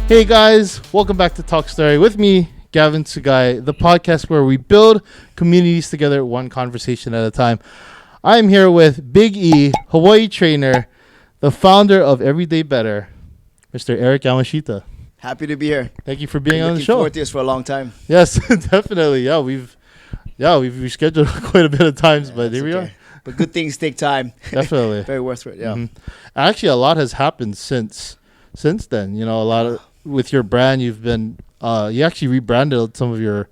Hey guys, welcome back to Talk Story with me, Gavin Sugai, the podcast where we build communities together one conversation at a time. I'm here with Big E, Hawaii trainer, the founder of Everyday Better, Mr. Eric Yamashita. Happy to be here. Thank you for being on the Looking show. forward to this for a long time. Yes, definitely. We've rescheduled quite a bit of times, but here we are. But good things take time. Definitely. Very worth it. Yeah. Mm-hmm. Actually, a lot has happened since then. You know, a lot of with your brand, you've been you actually rebranded some of your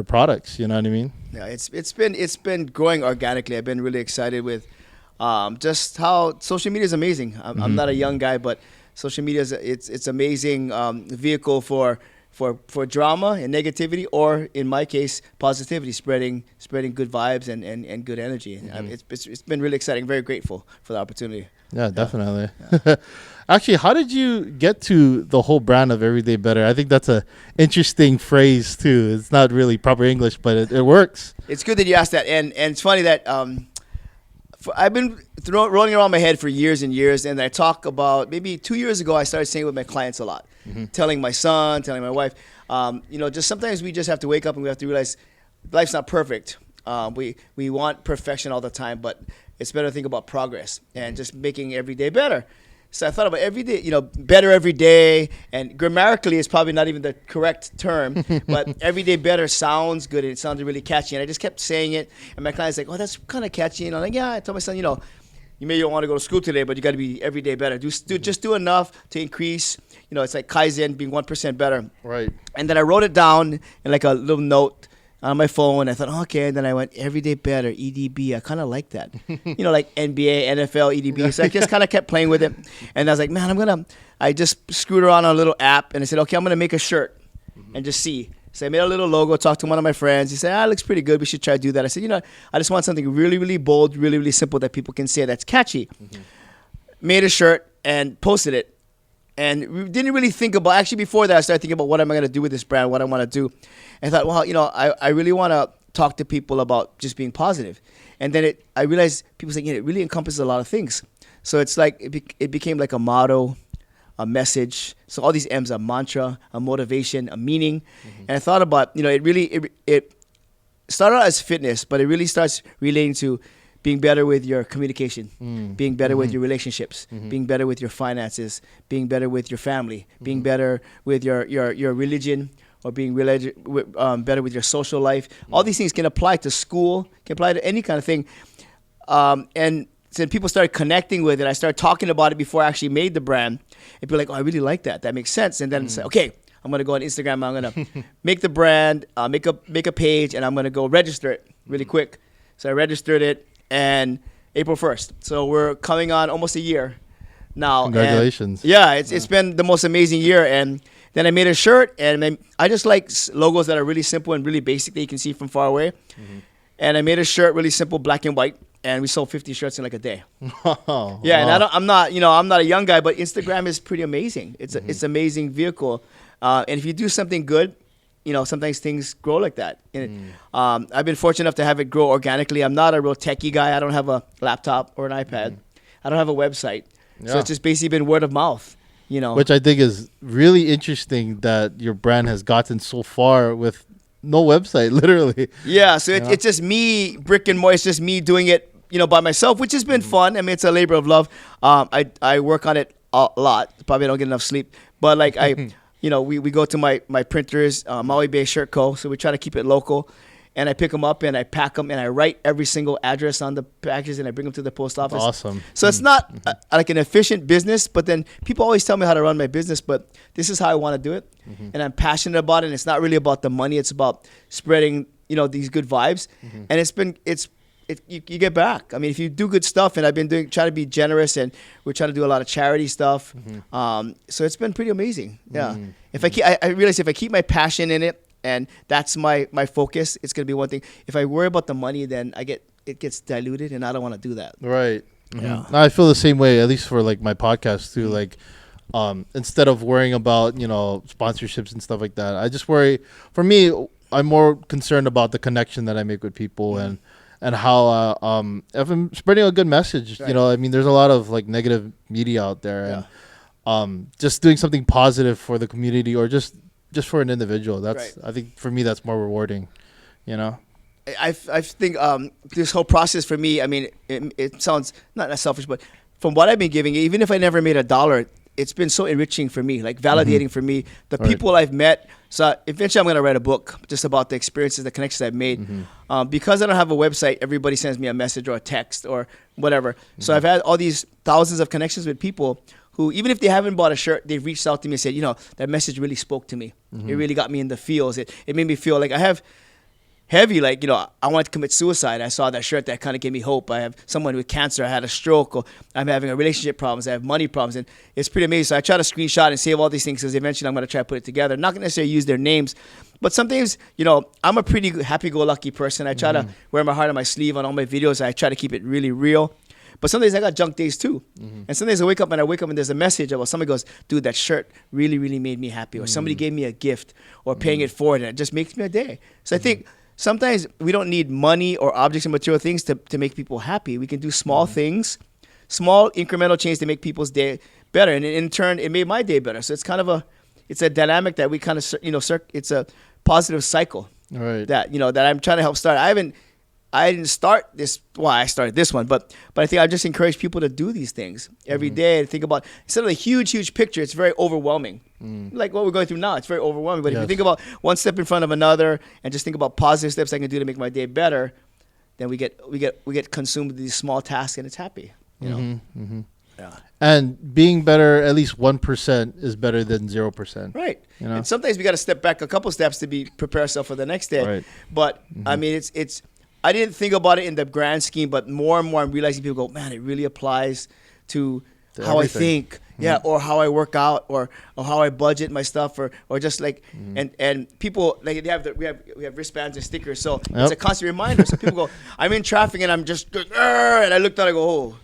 products. You know what I mean? Yeah. It's been growing organically. I've been really excited with just how social media is amazing. I'm not a young guy, but social media is it's amazing vehicle for drama and negativity, or in my case, positivity, spreading good vibes and good energy. It's been really exciting. Very grateful for the opportunity. Yeah, definitely. Yeah. Actually, how did you get to the whole brand of Everyday Better? I think that's a interesting phrase too. It's not really proper English, but it works. It's good that you asked that, and it's funny that I've been rolling around my head for years and years, and I talk about maybe 2 years ago I started saying it with my clients a lot, telling my son, telling my wife, just sometimes we just have to wake up and we have to realize life's not perfect. We want perfection all the time, but it's better to think about progress and just making every day better. So I thought about every day, better every day, and grammatically it's probably not even the correct term, but every day better sounds good and it sounded really catchy. And I just kept saying it, and my client's like, oh, that's kind of catchy. And I'm like, yeah. I told my son, you may not want to go to school today, but you got to be every day better. Just do enough to increase. It's like Kaizen, being 1% better. Right. And then I wrote it down in like a little note on my phone. I thought, okay. And then I went, everyday better, EDB. I kind of like that. Like NBA, NFL, EDB. So I just kind of kept playing with it. And I was like, man, I just screwed around on a little app. And I said, okay, I'm going to make a shirt and just see. So I made a little logo, talked to one of my friends. He said, it looks pretty good. We should try to do that. I said, I just want something really, really bold, really, really simple that people can say that's catchy. Made a shirt and posted it. And we didn't really think about, actually before that, I started thinking about what am I going to do with this brand, what I want to do. And I thought, well, I really want to talk to people about just being positive. And then I realized people saying, it really encompasses a lot of things. So it's like, it became like a motto, a message. So all these M's, a mantra, a motivation, a meaning. And I thought about, it started out as fitness, but it really starts relating to being better with your communication, being better with your relationships, being better with your finances, being better with your family, being better with your religion, or being better with your social life. All these things can apply to school, can apply to any kind of thing. And so people started connecting with it. I started talking about it before I actually made the brand. And people were like, oh, I really like that. That makes sense. And then say, okay, I'm going to go on Instagram. I'm going to make the brand, make a page, and I'm going to go register it really quick. So I registered it. And April 1st. So we're coming on almost a year now. Congratulations. And it's been the most amazing year. And then I made a shirt, and I just like logos that are really simple and really basic that you can see from far away. And I made a shirt really simple, black and white, and we sold 50 shirts in like a day. Wow. And I'm not a young guy, but Instagram is pretty amazing. It's an amazing vehicle. And if you do something good, sometimes things grow like that. And I've been fortunate enough to have it grow organically. I'm not a real techie guy. I don't have a laptop or an iPad. I don't have a website. Yeah. So it's just basically been word of mouth, Which I think is really interesting that your brand has gotten so far with no website, literally. Yeah, so it's just me, brick and mortar. It's just me doing it, by myself, which has been fun. I mean, it's a labor of love. I work on it a lot. Probably don't get enough sleep. But like we go to my printers, Maui Bay Shirt Co. So we try to keep it local. And I pick them up and I pack them and I write every single address on the packages and I bring them to the post office. Awesome. So it's not like an efficient business, but then people always tell me how to run my business, but this is how I want to do it. And I'm passionate about it. And it's not really about the money. It's about spreading, these good vibes. And you get back. I mean, if you do good stuff, and I've been trying to be generous, and we're trying to do a lot of charity stuff. So it's been pretty amazing. Yeah. I realize if I keep my passion in it, and that's my focus, it's gonna be one thing. If I worry about the money, then it gets diluted, and I don't want to do that. Right. Yeah. No, I feel the same way. At least for like my podcast too. Like, instead of worrying about sponsorships and stuff like that, I just worry. For me, I'm more concerned about the connection that I make with people and how if I'm spreading a good message. Right. I mean, there's a lot of like negative media out there, just doing something positive for the community or just for an individual. That's Right. I think for me that's more rewarding, you know. I think this whole process for me, I mean, it sounds not that selfish, but from what I've been giving, even if I never made $1, it's been so enriching for me, like validating for me. The Right. people I've met. So eventually I'm going to write a book just about the experiences, the connections I've made. Because I don't have a website, everybody sends me a message or a text or whatever. So I've had all these thousands of connections with people who, even if they haven't bought a shirt, they've reached out to me and said, you know, that message really spoke to me. It really got me in the feels. It made me feel like I have heavy, like, you know, I wanted to commit suicide. I saw that shirt that kind of gave me hope. I have someone with cancer. I had a stroke, or I'm having a relationship problems. I have money problems, and it's pretty amazing. So I try to screenshot and save all these things because eventually I'm going to try to put it together. Not going to necessarily use their names, but sometimes, you know, I'm a pretty happy-go-lucky person. I try to wear my heart on my sleeve on all my videos. I try to keep it really real. But some days I got junk days too. And some days I wake up and there's a message about somebody goes, dude, that shirt really, really made me happy. Or somebody gave me a gift or paying it forward, and it just makes me a day. So I think sometimes we don't need money or objects and material things to make people happy. We can do small things, small incremental change to make people's day better. And in turn, it made my day better. So it's kind of it's a dynamic that we kind of, you know, it's a positive cycle Right. that, you know, that I'm trying to help start. I didn't start this. Well, I started this one, but I think I just encourage people to do these things every day and think about, instead of a huge picture, it's very overwhelming. Like what we're going through now, it's very overwhelming. But if you think about one step in front of another and just think about positive steps I can do to make my day better, then we get consumed with these small tasks and it's happy. You know. Yeah. And being better, at least 1% is better than 0%. Right. You know? And sometimes we got to step back a couple steps to prepare ourselves for the next day. Right. But I mean, it's. I didn't think about it in the grand scheme, but more and more I'm realizing people go, man, it really applies to how everything. I think, or how I work out, or how I budget my stuff, or just like, and people like we have wristbands and stickers, so it's a constant reminder. So people go, I'm in traffic and I'm just, and I looked out, I go, oh,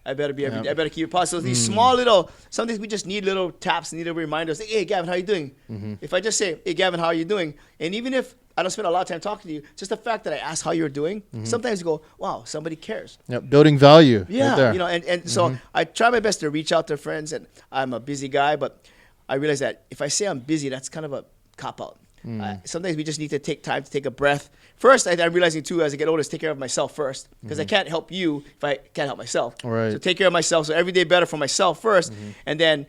I better be I better keep it positive. So these small little, sometimes we just need little taps, need little reminders. Like, hey, Gavin, how you doing? If I just say, hey, Gavin, how are you doing? And even if I don't spend a lot of time talking to you, just the fact that I ask how you're doing, sometimes you go, wow, somebody cares. Yep. Building value. Yeah, Right there. you know, and so I try my best to reach out to friends, and I'm a busy guy, but I realize that if I say I'm busy, that's kind of a cop-out. Sometimes we just need to take time to take a breath. First, I'm realizing too, as I get older, is take care of myself first, because I can't help you if I can't help myself. Right. So take care of myself, so every day better for myself first, and then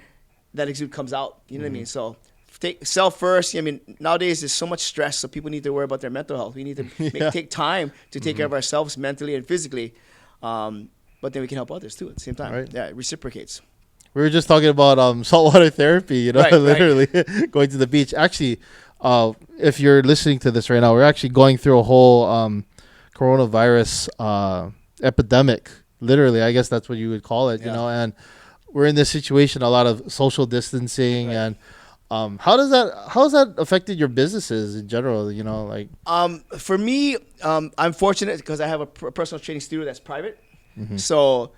that exude comes out. You know what I mean? So take self first. I mean, nowadays there's so much stress, so people need to worry about their mental health. We need to take time to take care of ourselves mentally and physically, but then we can help others too at the same time. Right. Yeah, it reciprocates. We were just talking about saltwater therapy, you know, Right, literally going to the beach. Actually, if you're listening to this right now, we're actually going through a whole coronavirus epidemic. Literally, I guess that's what you would call it, you know, and we're in this situation, a lot of social distancing and how has that affected your businesses in general, you know, like for me, I'm fortunate because I have a personal training studio that's private. So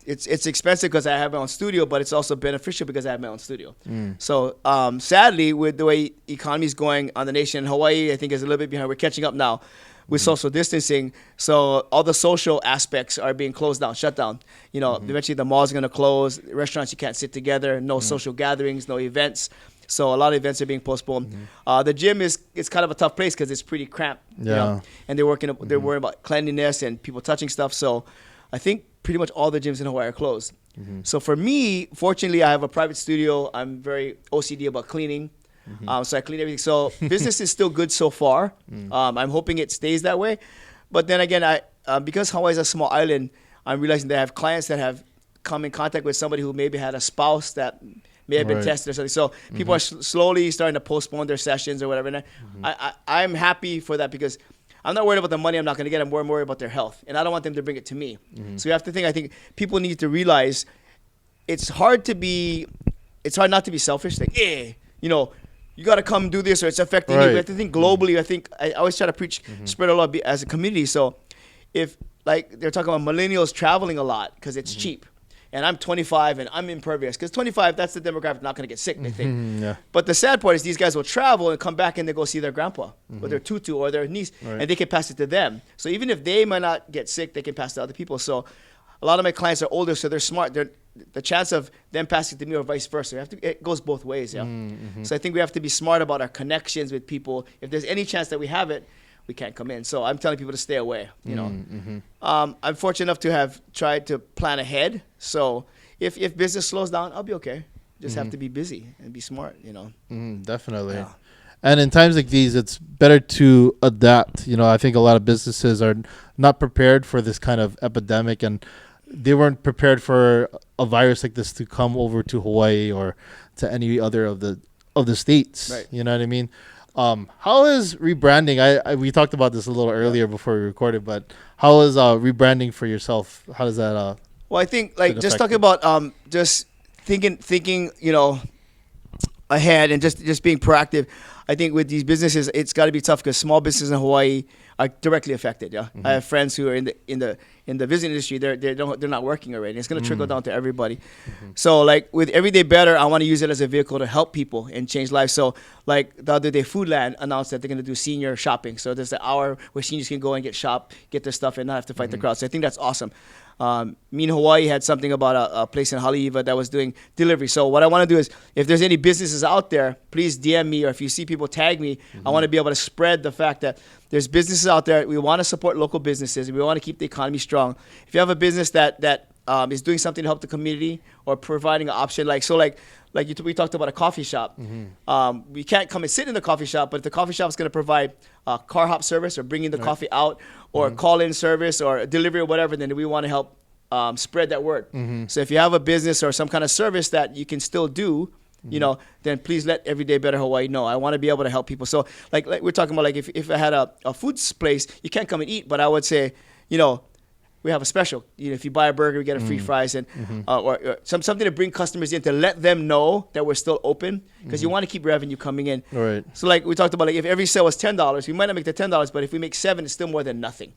it's expensive because I have my own studio, but it's also beneficial because I have my own studio. So sadly, with the way economy is going on the nation, Hawaii, I think, is a little bit behind. We're catching up now with social distancing. So all the social aspects are being closed down, shut down. You know, eventually the malls are going to close. Restaurants, you can't sit together. No social gatherings, no events. So a lot of events are being postponed. The gym it's kind of a tough place because it's pretty cramped. You know? And they're worried about cleanliness and people touching stuff. So I think pretty much all the gyms in Hawaii are closed. So for me, fortunately, I have a private studio. I'm very OCD about cleaning. So I clean everything. So business is still good so far. I'm hoping it stays that way. But then again, because Hawaii is a small island, I'm realizing that I have clients that have come in contact with somebody who maybe had a spouse that may have been tested or something. So people are slowly starting to postpone their sessions or whatever. And I'm happy for that because I'm not worried about the money I'm not going to get. I'm more worried about their health. And I don't want them to bring it to me. So you have to think, I think people need to realize it's hard not to be selfish. Like, you know, you got to come do this or it's affecting you. We have to think globally. I think I always try to preach, spread a lot as a community. So if, like, they're talking about millennials traveling a lot because it's cheap. And I'm 25 and I'm impervious. Because 25, that's the demographic not going to get sick, they think. But the sad part is these guys will travel and come back and they go see their grandpa or their tutu or their niece. And they can pass it to them. So even if they might not get sick, they can pass it to other people. So a lot of my clients are older, so they're smart. the chance of them passing to me or vice versa. It goes both ways, yeah. Mm-hmm. So I think we have to be smart about our connections with people. If there's any chance that we have it, we can't come in. So I'm telling people to stay away, you know. Mm-hmm. I'm fortunate enough to have tried to plan ahead. So if business slows down, I'll be okay. Just have to be busy and be smart, you know. Definitely. Yeah. And in times like these, it's better to adapt. You know, I think a lot of businesses are not prepared for this kind of epidemic, and they weren't prepared for a virus like this to come over to Hawaii or to any other of the states. Right. You know what I mean? How is rebranding? We talked about this a little earlier before we recorded, but how is rebranding for yourself? How does that? Well, I think like just talking affected? about just thinking, you know, ahead and just being proactive. I think with these businesses, it's got to be tough because small businesses in Hawaii are directly affected. Yeah, I have friends who are in the visiting industry. They're not working already. It's going to trickle down to everybody. So like with Everyday Better, I want to use it as a vehicle to help people and change lives. So like the other day, Foodland announced that they're going to do senior shopping. So there's an hour where seniors can go and get their stuff and not have to fight the crowd. So I think that's awesome. Me in Hawaii had something about a place in Haleiwa that was doing delivery. So what I want to do is, if there's any businesses out there, please DM me, or if you see people tag me, I want to be able to spread the fact that there's businesses out there. We want to support local businesses, and we want to keep the economy strong. If you have a business that is doing something to help the community or providing an option, we talked about a coffee shop. We can't come and sit in the coffee shop, but if the coffee shop is going to provide car hop service or bringing the coffee out or call-in service or delivery or whatever, then we want to help spread that word. So if you have a business or some kind of service that you can still do, you know, then please let Everyday Better Hawaii know. I want to be able to help people. So like we're talking about, like if I had a foods place, you can't come and eat, but I would say, you know, we have a special. You know, if you buy a burger, we get a free fries and or something to bring customers in to let them know that we're still open, because you want to keep revenue coming in. Right. So like we talked about, like if every sale was $10, we might not make the $10, but if we make $7, it's still more than nothing.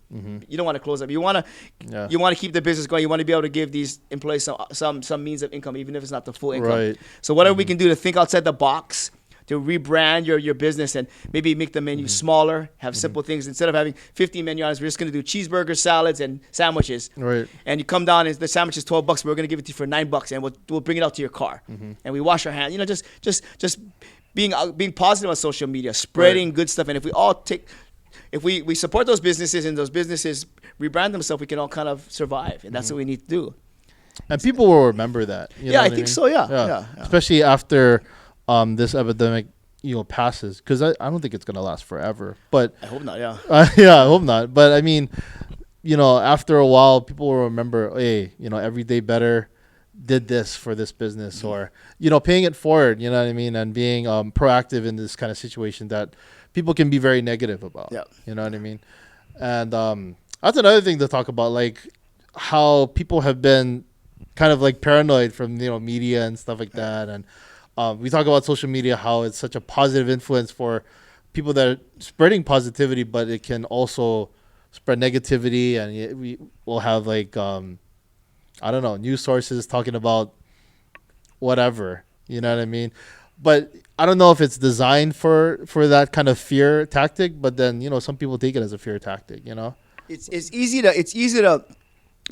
You don't want to close up. You want to keep the business going. You want to be able to give these employees some means of income, even if it's not the full income. Right. So whatever we can do to think outside the box, to rebrand your business and maybe make the menu smaller, have simple things. Instead of having 50 menu items, we're just going to do cheeseburgers, salads, and sandwiches. Right. And you come down and the sandwich is $12, but we're going to give it to you for $9, and we'll bring it out to your car. And we wash our hands. You know, just being positive on social media, spreading good stuff. And if we all if we support those businesses and those businesses rebrand themselves, we can all kind of survive. And that's what we need to do. And people will remember that. You know I what think mean? so. Yeah. Especially after this epidemic, passes, because I don't think it's gonna last forever. But I hope not. Yeah. I hope not. But I mean, after a while, people will remember, hey, Everyday Better did this for this business, or paying it forward. You know what I mean, and being proactive in this kind of situation that people can be very negative about. Yeah. You know what I mean, and that's another thing to talk about, like how people have been kind of like paranoid from media and stuff like that, and we talk about social media, how it's such a positive influence for people that are spreading positivity, but it can also spread negativity, and we will have like I don't know, news sources talking about whatever, you know what I mean? But I don't know if it's designed for that kind of fear tactic, but then some people take it as a fear tactic. It's easy to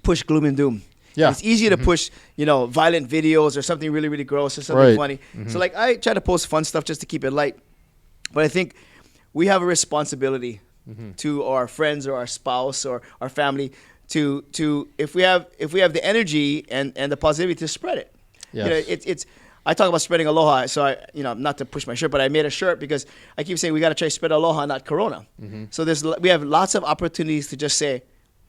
push gloom and doom. Yeah. It's easy to push, violent videos or something really, really gross or something funny. So like I try to post fun stuff just to keep it light. But I think we have a responsibility to our friends or our spouse or our family to if we have the energy and the positivity to spread it. Yes. It's I talk about spreading aloha, so I not to push my shirt, but I made a shirt because I keep saying we got to try to spread aloha, not corona. So we have lots of opportunities to just say,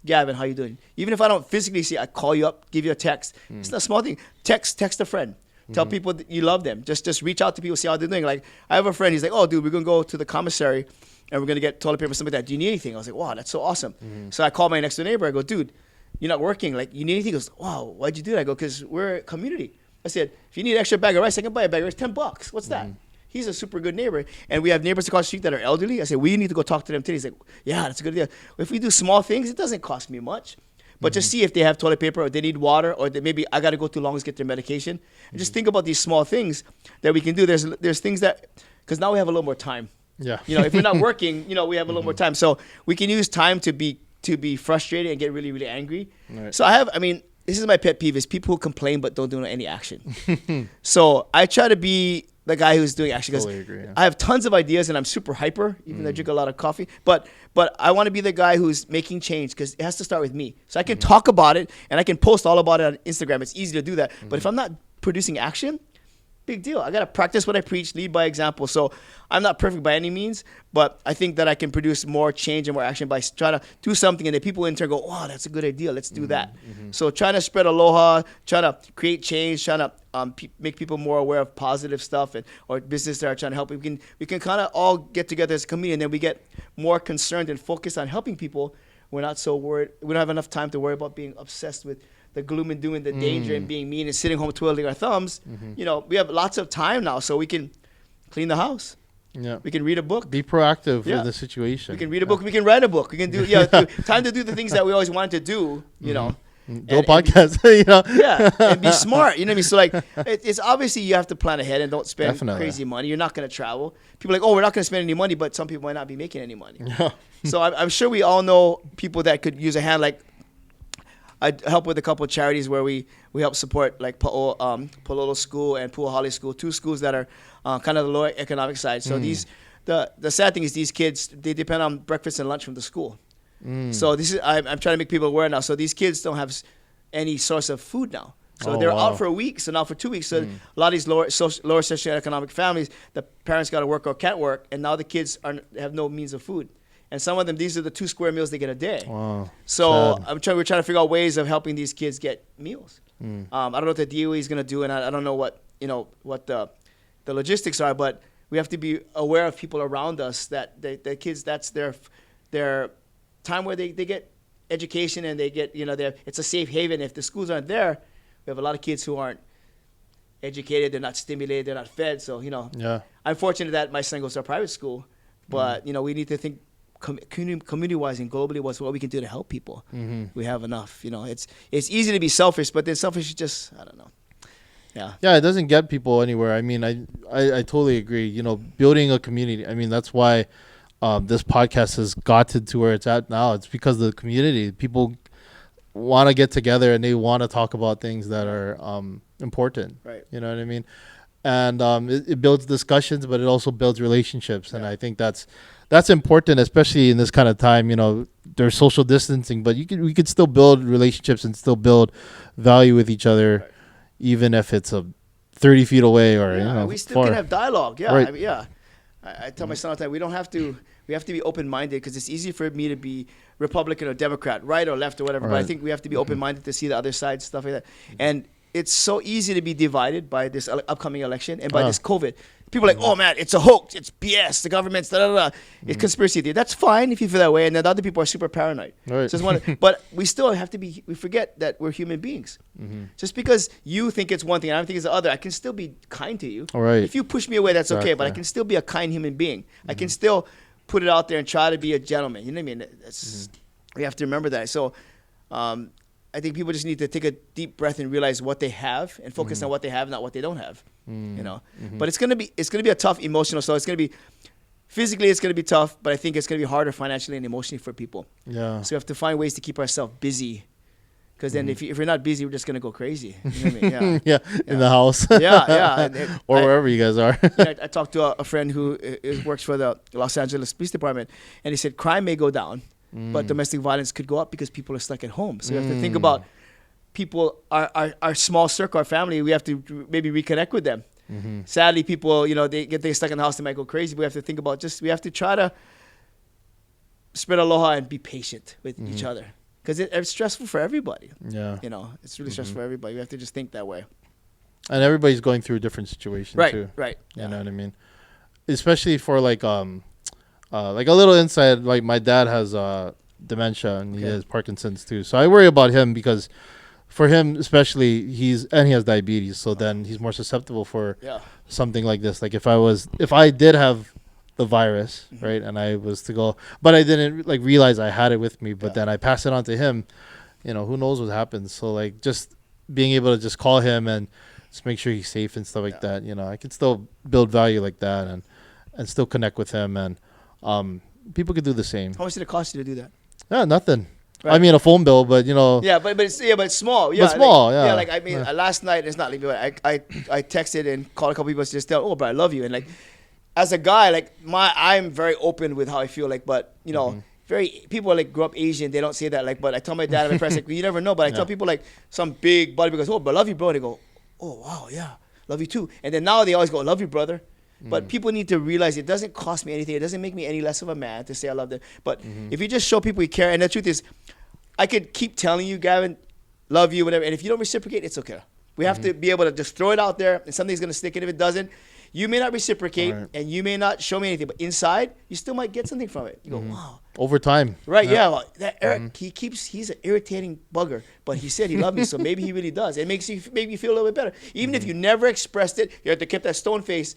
Gavin, how you doing? Even if I don't physically see, I call you up, give you a text. It's not a small thing. Text a friend. Tell people that you love them. Just reach out to people, see how they're doing. Like I have a friend. He's like, oh, dude, we're gonna go to the commissary and we're gonna get toilet paper, something like that. Do you need anything? I was like, wow, that's so awesome. So I called my next door neighbor. I go, dude, you're not working. Like, you need anything? He goes, wow, why'd you do that? I go, because we're a community. I said, if you need an extra bag of rice, I can buy a bag of rice. $10. What's that? He's a super good neighbor. And we have neighbors across the street that are elderly. I said, we need to go talk to them today. He's like, yeah, that's a good idea. If we do small things, it doesn't cost me much. But just see if they have toilet paper or they need water or maybe I got to go too long to get their medication. And just think about these small things that we can do. There's things that, because now we have a little more time. Yeah. If we're not working, we have a little more time. So we can use time to be frustrated and get really, really angry. Right. So this is my pet peeve is people who complain but don't do any action. So I try to be the guy who's doing action because Totally agree, yeah. I have tons of ideas and I'm super hyper, even though I drink a lot of coffee. But I want to be the guy who's making change because it has to start with me. So I can talk about it and I can post all about it on Instagram. It's easy to do that. But if I'm not producing action, big deal. I got to practice what I preach, lead by example. So I'm not perfect by any means, but I think that I can produce more change and more action by trying to do something. And then people in turn go, wow, that's a good idea. Let's do that. So trying to spread aloha, trying to create change, trying to make people more aware of positive stuff and or business that are trying to help. We can kind of all get together as a community and then we get more concerned and focused on helping people. We're not so worried. We don't have enough time to worry about being obsessed with the gloom and doom and the danger and being mean and sitting home twiddling our thumbs. You know, we have lots of time now, so we can clean the house. Yeah. We can read a book. Be proactive Yeah. in the situation. We can read a book. We can write a book. We can do time to do the things that we always wanted to do. You know, Do a podcast. You know. yeah, and be smart. You know what I mean? So like, it's obviously you have to plan ahead and don't spend Definitely. crazy money. You're not going to travel. People are like, oh, we're not going to spend any money, but some people might not be making any money. So I'm sure we all know people that could use a hand. Like I help with a couple of charities where we help support like Palolo School and Puahali School, two schools that are kind of the lower economic side. So these the sad thing is these kids, they depend on breakfast and lunch from the school. So this is I'm trying to make people aware now. So these kids don't have any source of food now. So they're out for a week. So now for 2 weeks, so a lot of these lower socioeconomic families, the parents got to work or can't work, and now the kids have no means of food. And some of them, these are the 2 square meals they get a day. Wow. So we're trying to figure out ways of helping these kids get meals. I don't know what the DOE is going to do, and I don't know what the logistics are, but we have to be aware of people around us that the kids, that's their time where they get education and they get, it's a safe haven. If the schools aren't there, we have a lot of kids who aren't educated, they're not stimulated, they're not fed. So, Yeah. I'm fortunate that my son goes to a private school, but, we need to think community-wise and globally what we can do to help people. We have enough. It's easy to be selfish, but then selfish is just, I don't know. Yeah, it doesn't get people anywhere. I mean, I totally agree. Building a community. I mean, that's why this podcast has gotten to where it's at now. It's because of the community. People want to get together and they want to talk about things that are important. Right. You know what I mean? And it builds discussions, but it also builds relationships. And I think that's important, especially in this kind of time. There's social distancing, but we could still build relationships and still build value with each other. Right. Even if it's 30 feet away or we still can have dialogue. Yeah, right. I mean, I tell my son all the time, we have to be open-minded because it's easy for me to be Republican or Democrat, right or left or whatever. Right. But I think we have to be open-minded to see the other side, stuff like that. And it's so easy to be divided by this upcoming election and by this COVID. People are like, oh man, it's a hoax, it's BS, the government's it's conspiracy theory. That's fine if you feel that way, and then other people are super paranoid. Right. But we still have to we forget that we're human beings. Just because you think it's one thing and I think it's the other, I can still be kind to you. All right. If you push me away, that's okay, but I can still be a kind human being. I can still put it out there and try to be a gentleman. You know what I mean? We have to remember that. So I think people just need to take a deep breath and realize what they have and focus on what they have, not what they don't have. But it's gonna be a tough emotional. So it's gonna be physically, it's gonna be tough, but I think it's gonna be harder financially and emotionally for people. Yeah. So we have to find ways to keep ourselves busy, because then if you're not busy, we're just gonna go crazy. You know what I mean? Yeah. In the house. Yeah. Or wherever you guys are. I talked to a friend who works for the Los Angeles Police Department, and he said crime may go down, but domestic violence could go up because people are stuck at home. So we have to think about people, our small circle, our family. We have to maybe reconnect with them. Sadly, people, they stuck in the house, they might go crazy. But we have to think about we have to try to spread aloha and be patient with each other, because it's stressful for everybody. Yeah. It's really stressful for everybody. We have to just think that way. And everybody's going through a different situation too. Right. You know what I mean? Especially for like a little insight, like my dad has dementia and he has Parkinson's too. So I worry about him because for him especially he has diabetes, so then he's more susceptible for something like this. Like if I did have the virus, right, and I was to go, but I didn't realize I had it with me, but then I pass it on to him, who knows what happens. So like just being able to just call him and just make sure he's safe and stuff like that, I can still build value like that and still connect with him, and people could do the same. How much did it cost you to do that? Yeah, nothing. I mean, a phone bill, but Yeah, but it's small. Yeah, small, like, yeah. Yeah, like I mean, last night it's not like I texted and called a couple people to just tell, oh, but I love you, and like as a guy, like I'm very open with how I feel, like, but very people like grew up Asian, they don't say that, like, but I tell my dad and my friends, like, you never know, but I tell people like some big bodybuilder goes, oh, but I love you, bro, and they go, oh wow, yeah, love you too, and then now they always go, love you, brother. But people need to realize it doesn't cost me anything. It doesn't make me any less of a man to say I love them. But if you just show people you care, and the truth is, I could keep telling you, Gavin, love you, whatever. And if you don't reciprocate, it's okay. We have to be able to just throw it out there, and something's going to stick. And if it doesn't, you may not reciprocate, and you may not show me anything. But inside, you still might get something from it. You go, wow. Over time. Right, yeah. Well, that Eric, he's an irritating bugger. But he said he loved me, so maybe he really does. It makes you feel a little bit better. Even if you never expressed it, you have to keep that stone face.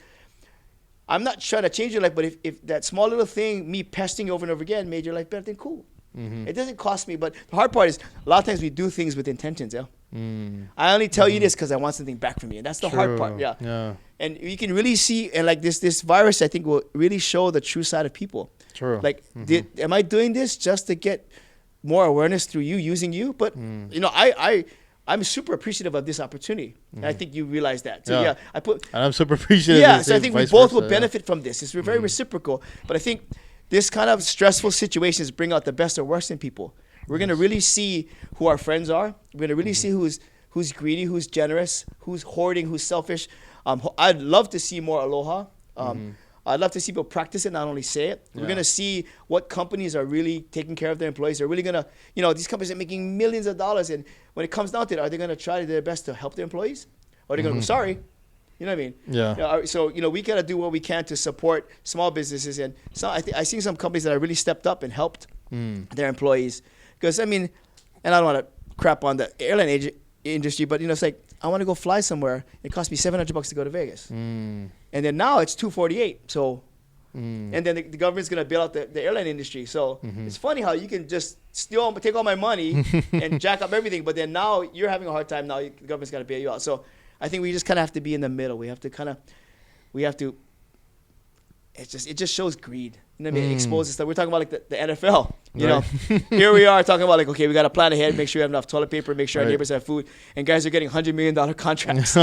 I'm not trying to change your life, but if that small little thing, me pestering you over and over again, made your life better, then cool. It doesn't cost me. But the hard part is a lot of times we do things with intentions. Yeah. I only tell you this because I want something back from you. And that's the hard part. Yeah. And you can really see, and like this virus, I think, will really show the true side of people. True. Like, am I doing this just to get more awareness through you, using you? But, I'm super appreciative of this opportunity. And I think you realize that. So, and I'm super appreciative. Yeah, so I think we both will benefit from this. It's very reciprocal. But I think this kind of stressful situations bring out the best or worst in people. We're going to really see who our friends are. We're going to really see who's greedy, who's generous, who's hoarding, who's selfish. I'd love to see more aloha. I'd love to see people practice it, not only say it. We're going to see what companies are really taking care of their employees. They're really going to, these companies are making millions of dollars. And when it comes down to it, are they going to try their best to help their employees? Or are they going to go, sorry? You know what I mean? Yeah. So, we got to do what we can to support small businesses. And so I see some companies that have really stepped up and helped their employees. Because, I mean, and I don't want to crap on the airline industry, but, it's like, I want to go fly somewhere. It cost me $700 to go to Vegas. And then now it's $248. So, and then the government's going to bail out the airline industry. So it's funny how you can just take all my money and jack up everything. But then now you're having a hard time. Now the government's got to bail you out. So I think we just kind of have to be in the middle. It just shows greed. You know what I mean? It exposes stuff. We're talking about like the NFL. You know, here we are talking about like, okay, we got to plan ahead, make sure we have enough toilet paper, make sure our neighbors have food, and guys are getting $100 million contracts.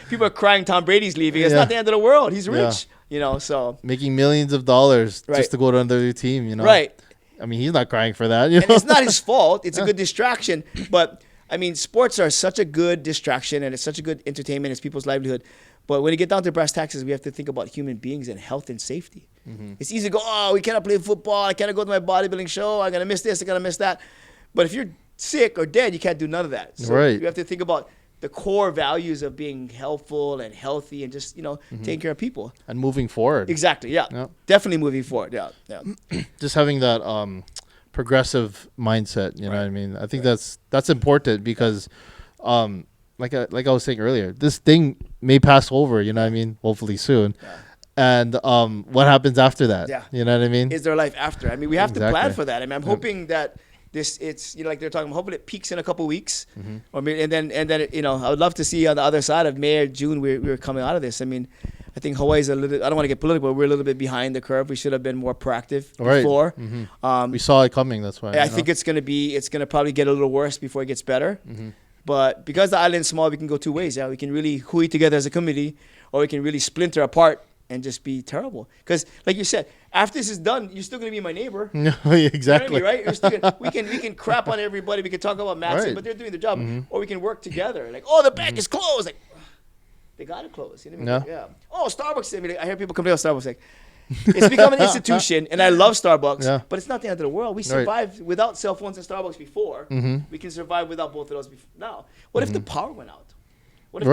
People are crying Tom Brady's leaving. It's not the end of the world. He's rich. So making millions of dollars just to go to another team. Right. I mean, he's not crying for that. And it's not his fault. It's a good distraction. But I mean, sports are such a good distraction, and it's such a good entertainment. It's people's livelihood. But when you get down to brass taxes, we have to think about human beings and health and safety. It's easy to go, oh, we cannot play football. I cannot go to my bodybuilding show. I'm going to miss this. I'm going to miss that. But if you're sick or dead, you can't do none of that. So you have to think about the core values of being helpful and healthy and just, taking care of people. And moving forward. Exactly, yeah. Definitely moving forward, yeah. Just having that progressive mindset, you know what I mean? I think that's important because like I was saying earlier, this thing may pass over, you know what I mean? Hopefully soon. Yeah. And what happens after that? Yeah. You know what I mean? Is there life after? I mean, we have to plan for that. I mean, I'm hoping that it's like they're talking, I'm hoping it peaks in a couple weeks. Or maybe, and then I would love to see on the other side of May or June we're coming out of this. I mean, I think Hawaii's I don't want to get political, but we're a little bit behind the curve. We should have been more proactive before. We saw it coming, that's why. I think it's going to probably get a little worse before it gets better. But because the island's small, we can go two ways. Yeah, we can really hui together as a community, or we can really splinter apart and just be terrible. Because, like you said, after this is done, you're still going to be my neighbor. No, exactly. You know what I mean, right? You're still we can crap on everybody. We can talk about Matson, but they're doing their job. Or we can work together. Like, oh, the bank is closed. Like, they got to close. You know what I mean? Yeah. Oh, Starbucks. I mean, I hear people complain about Starbucks. Like, it's become an institution, and I love Starbucks, but it's not the end of the world. We survived without cell phones and Starbucks before. We can survive without both of those now. What if the power went out? What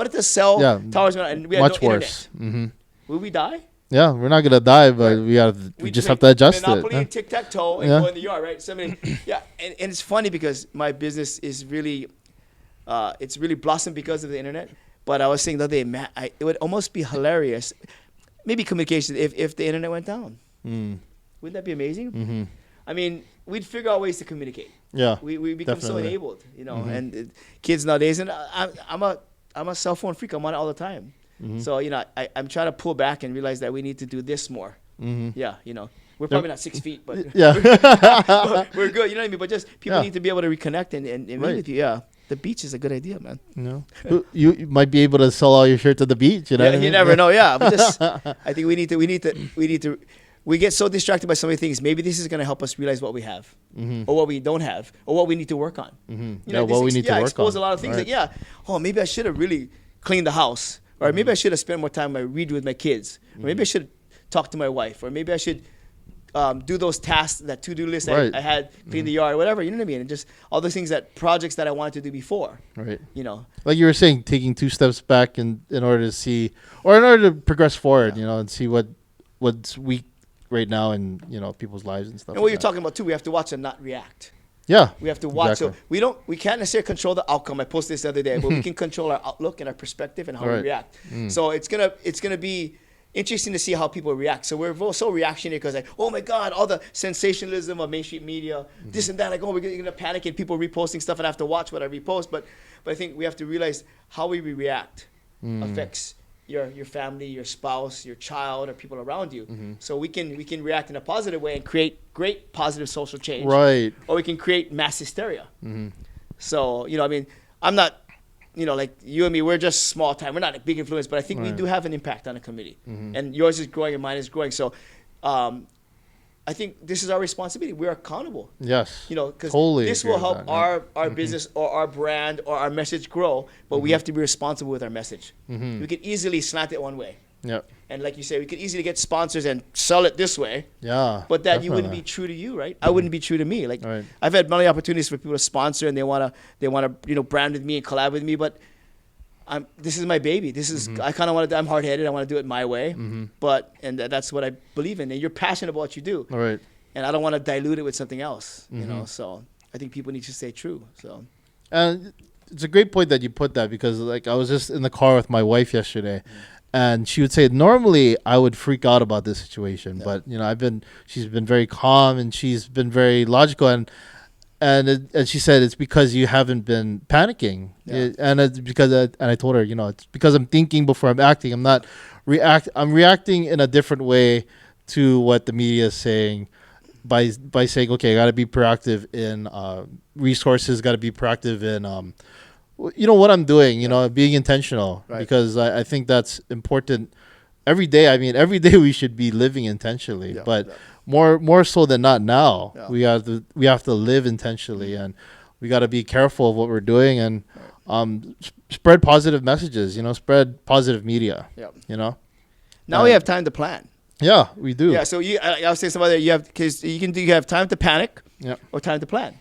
if the cell towers went out and we had much no worse. internet? Will we die? Yeah, we're not gonna die, but we just have to adjust Monopoly, it. tic-tac-toe, and go in the yard, right? So, I mean, and it's funny because my business is really, it's really blossomed because of the internet. But I was saying the other day, it would almost be hilarious, maybe communication, if the internet went down. Wouldn't that be amazing? I mean, we'd figure out ways to communicate. Yeah, we become so enabled, and kids nowadays. And I'm a cell phone freak. I'm on it all the time. So I'm trying to pull back and realize that we need to do this more. Yeah, We're probably not 6 feet, but Yeah. but we're good. You know what I mean? But just people Yeah. need to be able to reconnect and meet Right. with you. Yeah, the beach is a good idea, man. You might be able to sell all your shirts at the beach. You know Yeah, what I you mean? never know. Yeah, but just I think we need to. We get so distracted by so many things. Maybe this is going to help us realize what we have, or what we don't have, or what we need to work on. You know, what we need to work expose on. a lot of things. Right. Like, oh, maybe I should have really cleaned the house, or maybe I should have spent more time reading with my kids, or maybe I should talk to my wife, or maybe I should do those tasks, that to-do list Right. I had, clean the yard, whatever. You know what I mean? And just all those things, projects that I wanted to do before. Right. You know. Like you were saying, taking 2 steps back in order to see, or in order to progress forward, you know, and see what's weak right now in, you know, people's lives and stuff. And what you're talking about too, we have to watch and not react. Yeah. We have to watch. Exactly. So we can't necessarily control the outcome. I posted this the other day, but we can control our outlook and our perspective and how we Right. react. So it's gonna be interesting to see how people react. So we're so reactionary because like, oh my God, all the sensationalism of mainstream media, this and that. Like, oh, we're gonna panic and people reposting stuff and I have to watch what I repost. But I think we have to realize how we react affects your family, your spouse, your child, or people around you. So we can react in a positive way and create great positive social change. Right. Or we can create mass hysteria. So, you know, I mean, I'm not, you know, like you and me, we're just small time. We're not a big influence, but I think we do have an impact on the community. And yours is growing and mine is growing. So I think this is our responsibility. We're accountable. Yes. You know, because Totally this agree will with help that, our business or our brand or our message grow, but we have to be responsible with our message. We could easily slant it one way. Yeah. And like you say, we could easily get sponsors and sell it this way. Yeah. But that you wouldn't definitely. be true to you, right? I wouldn't be true to me. Like Right. I've had many opportunities for people to sponsor and they wanna you know brand with me and collab with me, but this is my baby. This is I kind of want to. I'm hard headed. I want to do it my way. But that's what I believe in. And you're passionate about what you do. All right. And I don't want to dilute it with something else. You know. So I think people need to stay true. So. And it's a great point that you put that, because like I was just in the car with my wife yesterday, and she would say normally I would freak out about this situation, but you know she's been very calm and she's been very logical, and she said it's because you haven't been panicking, and it's because and I told her, you know, it's because I'm thinking before I'm acting. I'm not I'm reacting in a different way to what the media is saying. By saying, okay, I got to be proactive in resources, got to be proactive in, you know, what I'm doing, you know, being intentional, because I think that's important every day. I mean, every day we should be living intentionally, but more so than not now. We have to live intentionally, and we got to be careful of what we're doing, and spread positive messages, you know, spread positive media, you know. Now we have time to plan. Yeah, we do. Yeah, so I was saying somebody that you have, because you have time to panic, or time to plan,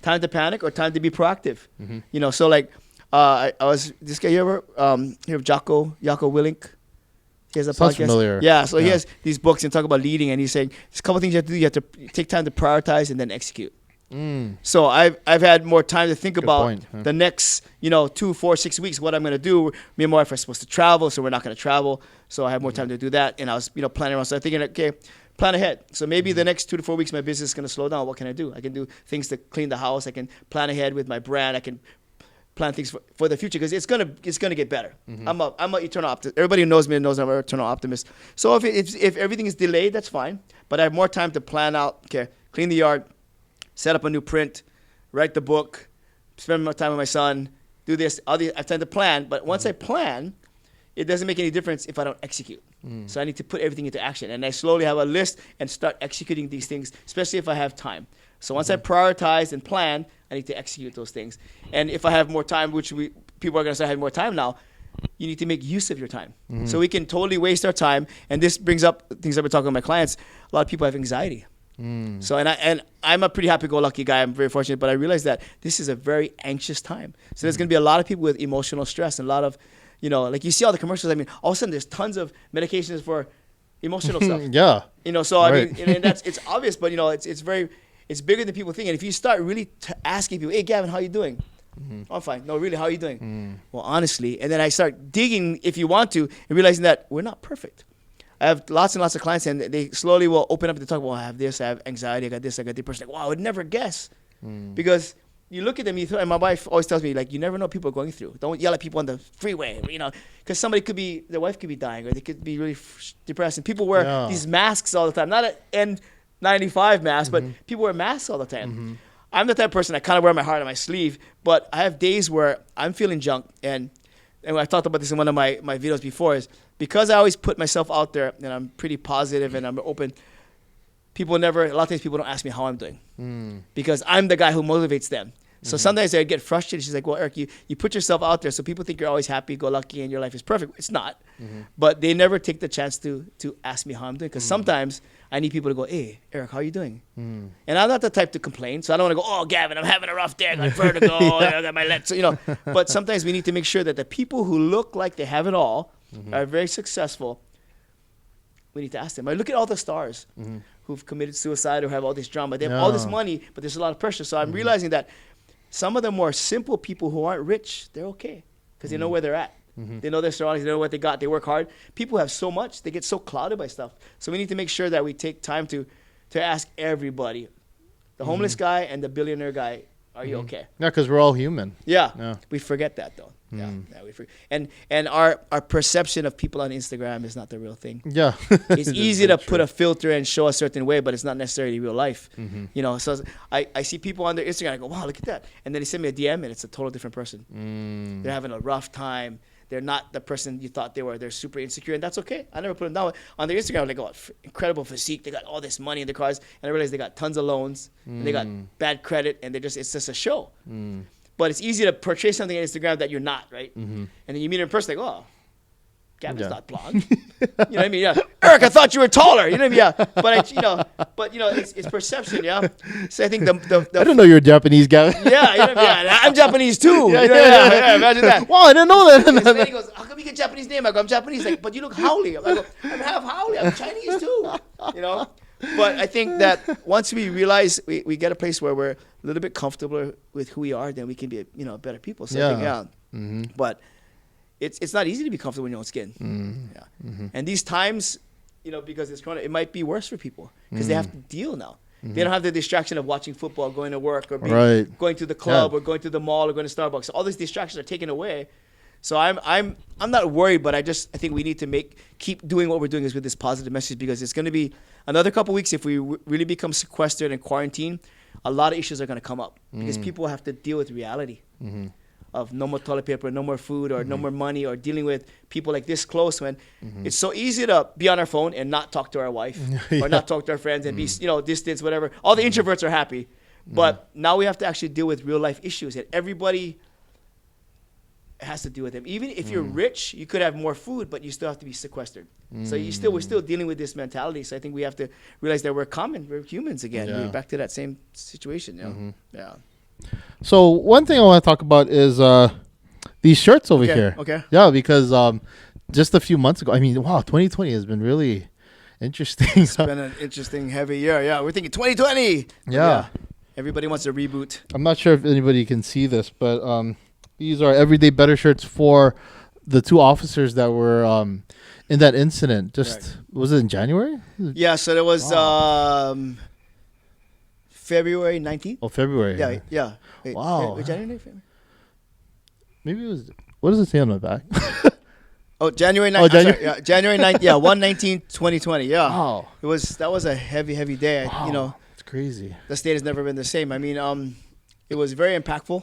time to panic or time to be proactive. You know, so like I was this guy. You ever hear of Jocko Willink? He has a Sounds podcast. familiar. Yeah, so he has these books and talk about leading, and he's saying there's a couple things you have to do. You have to take time to prioritize and then execute. So I've had more time to think about the next 2, 4, 6 weeks what I'm gonna do. Me and my wife are supposed to travel, so we're not gonna travel. So I have more time to do that, and I was planning around. So I'm thinking, okay, plan ahead. So maybe the next 2 to 4 weeks my business is gonna slow down. What can I do? I can do things to clean the house. I can plan ahead with my brand. I can plan things for the future, because it's gonna get better. I'm a eternal optimist. Everybody who knows me knows I'm an eternal optimist. So if everything is delayed, that's fine. But I have more time to plan out. Okay, clean the yard, set up a new print, write the book, spend more time with my son, do this. I have time to plan. But once I plan, it doesn't make any difference if I don't execute. So I need to put everything into action. And I slowly have a list and start executing these things, especially if I have time. So once I prioritize and plan, I need to execute those things. And if I have more time, which people are going to start having more time now, you need to make use of your time. So we can totally waste our time. And this brings up things I've been talking with my clients. A lot of people have anxiety. So and I'm a pretty happy-go-lucky guy. I'm very fortunate, but I realize that this is a very anxious time. So there's going to be a lot of people with emotional stress and a lot of, like you see all the commercials. I mean, all of a sudden there's tons of medications for emotional stuff. So I mean, and it's obvious, but it's bigger than people think. And if you start really asking people, hey, Gavin, how you doing? I'm fine. No, really, how are you doing? Well, honestly, and then I start digging, if you want to, and realizing that we're not perfect. I have lots and lots of clients, and they slowly will open up to talk. Well, I have this, I have anxiety, I got this, I got depression. Like, wow, I would never guess, because you look at them, and my wife always tells me, like, you never know what people are going through. Don't yell at people on the freeway, because their wife could be dying, or they could be really depressed. And people wear these masks all the time. Not an N95 mask, but people wear masks all the time. I'm the type of person, I kind of wear my heart on my sleeve, but I have days where I'm feeling junk. And I talked about this in one of my videos before, is because I always put myself out there and I'm pretty positive and I'm open, a lot of times people don't ask me how I'm doing because I'm the guy who motivates them. So sometimes I get frustrated. She's like, well, Eric, you put yourself out there so people think you're always happy-go-lucky and your life is perfect. It's not. But they never take the chance to ask me how I'm doing, because sometimes I need people to go, hey, Eric, how are you doing? And I'm not the type to complain, so I don't want to go, oh, Gavin, I'm having a rough day. I got vertigo. I got my legs. But sometimes we need to make sure that the people who look like they have it all are very successful. We need to ask them. I look at all the stars who've committed suicide or have all this drama. They have all this money, but there's a lot of pressure. So I'm realizing that some of the more simple people who aren't rich, they're okay because they know where they're at. They know their surroundings. They know what they got. They work hard. People have so much. They get so clouded by stuff. So we need to make sure that we take time to ask everybody, the homeless guy and the billionaire guy, are you okay? Yeah, because we're all human. Yeah. We forget that, though. Yeah, we forget. And our perception of people on Instagram is not the real thing. Yeah. It's easy to put a filter and show a certain way, but it's not necessarily real life. So I see people on their Instagram, I go, wow, look at that. And then they send me a DM and it's a total different person. They're having a rough time. They're not the person you thought they were. They're super insecure, and that's okay. I never put them down. On their Instagram, they got incredible physique. They got all this money in their cars, and I realized they got tons of loans, and they got bad credit, and it's just a show. But it's easy to portray something on Instagram that you're not, right? And then you meet her in person, like, oh, Gavin's not blonde. You know what I mean? Yeah. Eric, I thought you were taller. You know what I mean? Yeah. But it's perception. Yeah. So I think the I didn't know you were Japanese, Gavin. Yeah. I'm Japanese too. Yeah. Imagine that. Wow, I didn't know that. And then he goes, how come you get Japanese name? I go, I'm Japanese. Like, but you look Howley. I go, I'm half Howley. I'm Chinese too. But I think that once we realize we get a place where we're a little bit comfortable with who we are, then we can be better people. So I think, but it's not easy to be comfortable in your own skin. And these times, because it's Corona, it might be worse for people because they have to deal now. They don't have the distraction of watching football, going to work, or going to the club, or going to the mall, or going to Starbucks. All these distractions are taken away. So I'm not worried, but I think we need to keep doing what we're doing is with this positive message, because it's going to be another couple of weeks. If we really become sequestered and quarantined, a lot of issues are going to come up because people have to deal with reality of no more toilet paper, no more food, or no more money, or dealing with people like this close when it's so easy to be on our phone and not talk to our wife or not talk to our friends and be distance, whatever. All the introverts are happy, but now we have to actually deal with real life issues, and everybody has to deal with them. Even if you're rich, you could have more food, but you still have to be sequestered. So we're still dealing with this mentality. So I think we have to realize that we're humans again. We're back to that same situation. Yeah. So one thing I want to talk about is these shirts over here. Okay. Yeah, because just a few months ago, 2020 has been really interesting. It's been an interesting, heavy year. Yeah, we're thinking 2020. Yeah. Everybody wants a reboot. I'm not sure if anybody can see this, but these are Everyday Better shirts for the two officers that were in that incident. Was it in January? Yeah, so there was February 19th. Oh, February. Yeah. Wait, wow. January, February? Maybe it was. What does it say on the back? January 9th. January? January 9th. Yeah, 1/19/2020. Yeah. Wow. That was a heavy day. Wow. It's crazy. The state has never been the same. I mean, it was very impactful.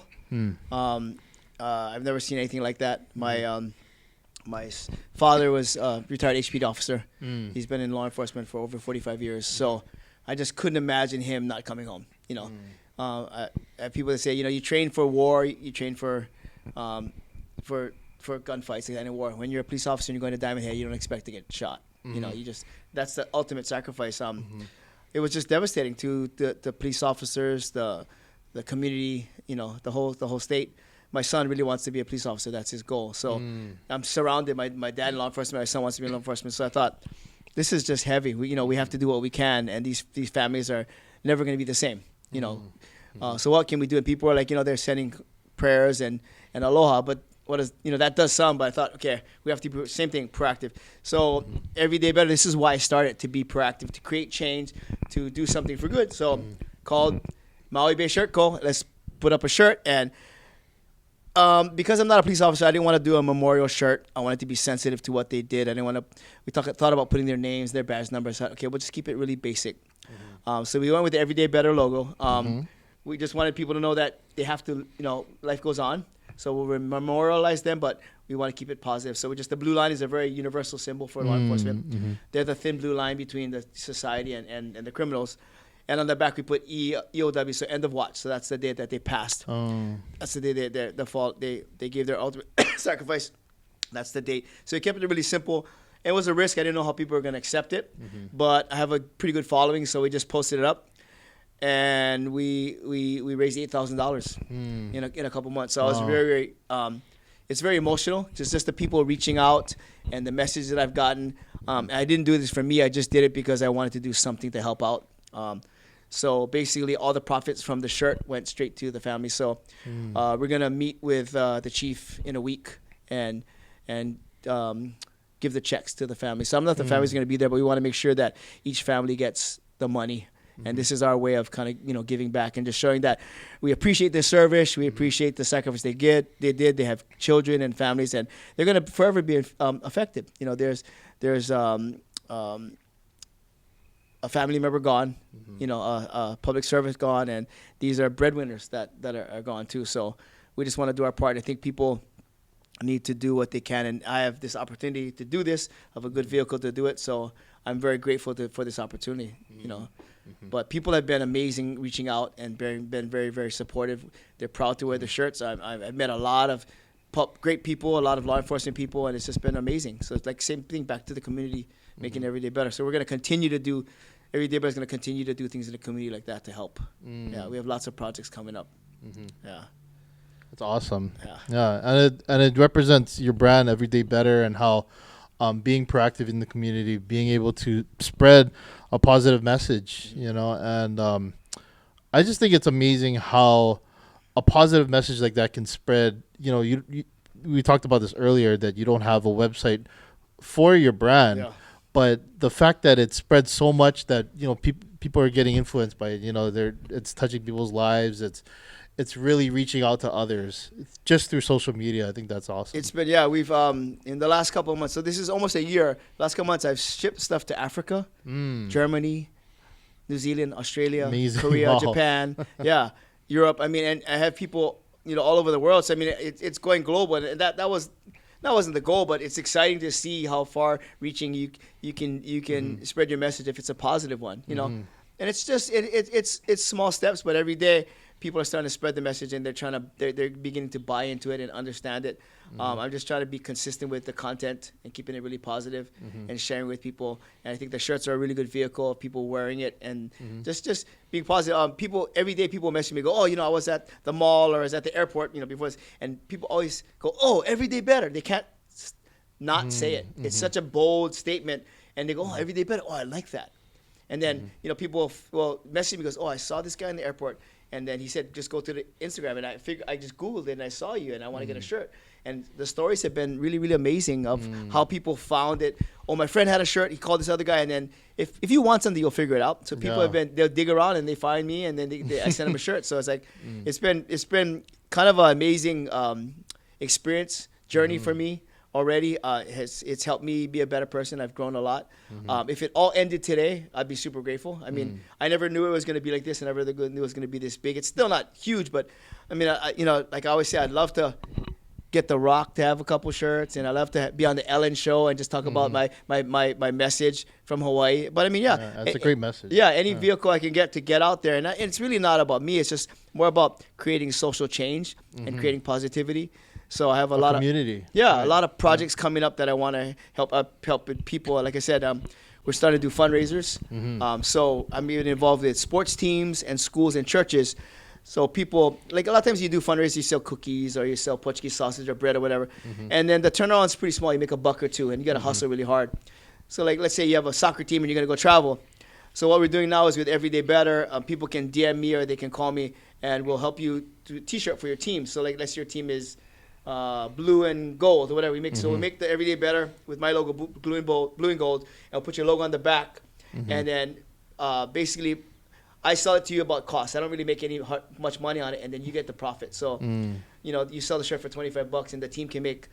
I've never seen anything like that. My father was a retired HPD officer. He's been in law enforcement for over 45 years. So I just couldn't imagine him not coming home. People that say, you train for war, you train for gunfights like that in war. When you're a police officer and you're going to Diamond Head, you don't expect to get shot. That's the ultimate sacrifice. It was just devastating to the police officers, the community, the whole state. My son really wants to be a police officer. That's his goal. So I'm surrounded. My dad in law enforcement. My son wants to be in law enforcement. So I thought, this is just heavy. We have to do what we can, and these families are never going to be the same. So what can we do? And people are like, they're sending prayers and aloha, but what is that does some. But I thought, okay, we have to do the same thing, proactive. So Every Day Better. This is why I started, to be proactive, to create change, to do something for good. So called Maui Bay Shirt Co. Let's put up a shirt. And because I'm not a police officer, I didn't want to do a memorial shirt. I wanted to be sensitive to what they did. I didn't want to. Thought about putting their names, their badge numbers. Okay, we'll just keep it really basic. So we went with the Everyday Better logo. We just wanted people to know that they have to, life goes on. So we'll memorialize them, but we want to keep it positive. So the blue line is a very universal symbol for law enforcement. They're the thin blue line between the society and the criminals. And on the back we put EOW, so end of watch. So that's the day that they passed. That's the day they gave their ultimate sacrifice. That's the date. So we kept it really simple. It was a risk. I didn't know how people were going to accept it, but I have a pretty good following, so we just posted it up, and we raised $8,000 in a couple months. So I was very it's very emotional. Just the people reaching out and the message that I've gotten. I didn't do this for me. I just did it because I wanted to do something to help out. So basically, all the profits from the shirt went straight to the family. So we're gonna meet with the chief in a week and give the checks to the family. Some of the family's going to be there, but we want to make sure that each family gets the money. And this is our way of kind of, giving back and just showing that we appreciate their service. We appreciate the sacrifice they did. They have children and families, and they're going to forever be affected. There's a family member gone, a public service gone, and these are breadwinners that are gone too. So we just want to do our part. I think people need to do what they can, and I have this opportunity to do this. I have a good vehicle to do it, so I'm very grateful for this opportunity. But people have been amazing, reaching out and been very, very supportive. They're proud to wear the shirts. I've met a lot of great people, a lot of law enforcement people, and it's just been amazing. So it's like same thing back to the community, making every day better. So we're going to continue to do Everyday Better is going to continue to do things in the community like that to help. Yeah, we have lots of projects coming up. Yeah. That's awesome. Yeah, and it represents your brand, Everyday Better, and how being proactive in the community, being able to spread a positive message, and I just think it's amazing how a positive message like that can spread. We talked about this earlier, that you don't have a website for your brand, but the fact that it spreads so much that people are getting influenced by it. It's touching people's lives. It's really reaching out to others just through social media. I think that's awesome. It's been, we've, in the last couple of months, so this is almost a year, last couple of months, I've shipped stuff to Africa, Germany, New Zealand, Australia, Korea, Japan, Europe. I mean, and I have people, all over the world. So, I mean, it's going global. And that wasn't the goal, but it's exciting to see how far reaching you can spread your message if it's a positive one, And it's just, it's small steps, but every day, people are starting to spread the message, and they're beginning to buy into it and understand it. I'm just trying to be consistent with the content and keeping it really positive and sharing with people. And I think the shirts are a really good vehicle of people wearing it and just being positive. Every day people message me, go, I was at the mall or I was at the airport, before, and people always go, Everyday Better. They can't not say it. It's such a bold statement, and they go, Everyday Better. I like that. And then people will message me, goes, I saw this guy in the airport. And then he said, just go to the Instagram. And I just Googled it, and I saw you, and I want to get a shirt. And the stories have been really, really amazing of how people found it. My friend had a shirt. He called this other guy. And then if you want something, you'll figure it out. So people they'll dig around, and they find me, and then I send them a shirt. So it's like, it's been kind of an amazing experience, journey for me already. It's helped me be a better person. I've grown a lot. If it all ended today, I'd be super grateful. I mean, I never knew it was going to be like this, and I never knew it was going to be this big. It's still not huge, but I mean, like I always say, I'd love to get The Rock to have a couple shirts, and I love to be on the Ellen show and just talk about my message from Hawaii. But I mean, that's a great message. Any vehicle I can get out there, and it's really not about me. It's just more about creating social change and creating positivity. So I have a lot community. A lot of projects coming up that I want to help with people. Like I said, we're starting to do fundraisers. So I'm even involved with sports teams and schools and churches. So people, like a lot of times you do fundraisers, you sell cookies or you sell Portuguese sausage or bread or whatever. And then the turnaround is pretty small. You make $1 or $2, and you got to hustle really hard. So like, let's say you have a soccer team and you're going to go travel. So what we're doing now is with Everyday Better, people can DM me or they can call me, and we'll help you do a T-shirt for your team. So like, let's say your team is blue and gold or whatever we make. So we make the Everyday Better with my logo, blue and gold, and I'll put your logo on the back. And then basically I sell it to you about cost. I don't really make much money on it, and then you get the profit. So, you sell the shirt for $25, and the team can make,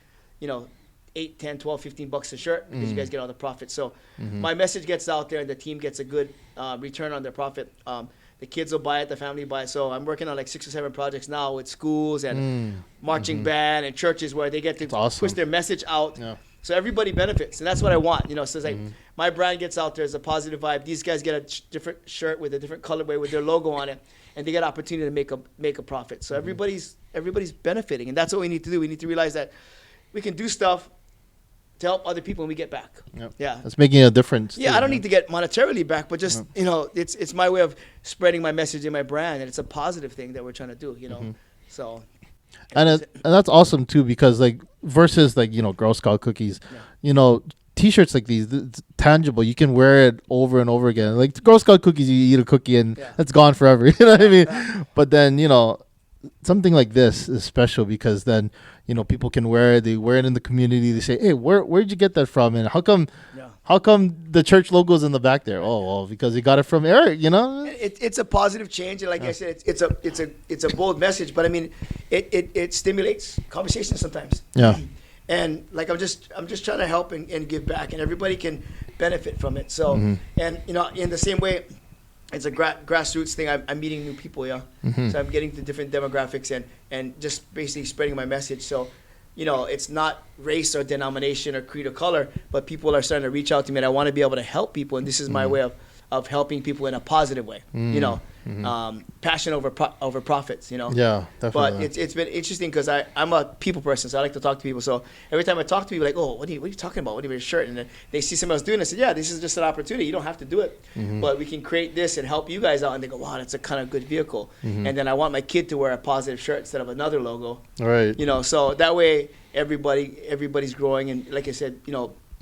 8, 10, 12, 15 bucks a shirt because you guys get all the profit. So my message gets out there, and the team gets a good return on their profit. The kids will buy it, the family buy it. So I'm working on like 6 or 7 projects now with schools and marching band and churches where they get to push their message out. Yeah. So everybody benefits, and that's what I want. So it's like my brand gets out there as a positive vibe. These guys get a different shirt with a different colorway with their logo on it, and they get an opportunity to make a profit. So everybody's benefiting, and that's what we need to do. We need to realize that we can do stuff to help other people when we get back. Yep. Yeah. It's making a difference. Yeah, I don't need to get monetarily back, but just, it's my way of spreading my message and my brand, and it's a positive thing that we're trying to do, So. And that's awesome too, because like versus like, Girl Scout cookies, T-shirts like these, it's tangible. You can wear it over and over again. Like Girl Scout cookies, you eat a cookie and it's gone forever. You know what I mean? But then, something like this is special because then, people can wear it. They wear it in the community. They say, "Hey, where'd you get that from? And how come the church logo's in the back there?" Oh, well, because you got it from Eric. It's a positive change, and like I said, it's a bold message. But I mean, it stimulates conversation sometimes. Yeah. And like I'm just trying to help and give back, and everybody can benefit from it. So and in the same way. It's a grassroots thing. I'm meeting new people, So I'm getting to different demographics and just basically spreading my message. So, it's not race or denomination or creed or color, but people are starting to reach out to me, and I want to be able to help people, and this is my way of helping people in a positive way. Passion over profits. Yeah, definitely. But it's been interesting because I'm a people person, so I like to talk to people. So every time I talk to people, like, oh, what are you talking about? What are your shirt? And then they see someone else doing it. I said, yeah, this is just an opportunity. You don't have to do it, but we can create this and help you guys out. And they go, wow, that's a kind of good vehicle. And then I want my kid to wear a positive shirt instead of another logo. Right. So that way everybody's growing, and like I said,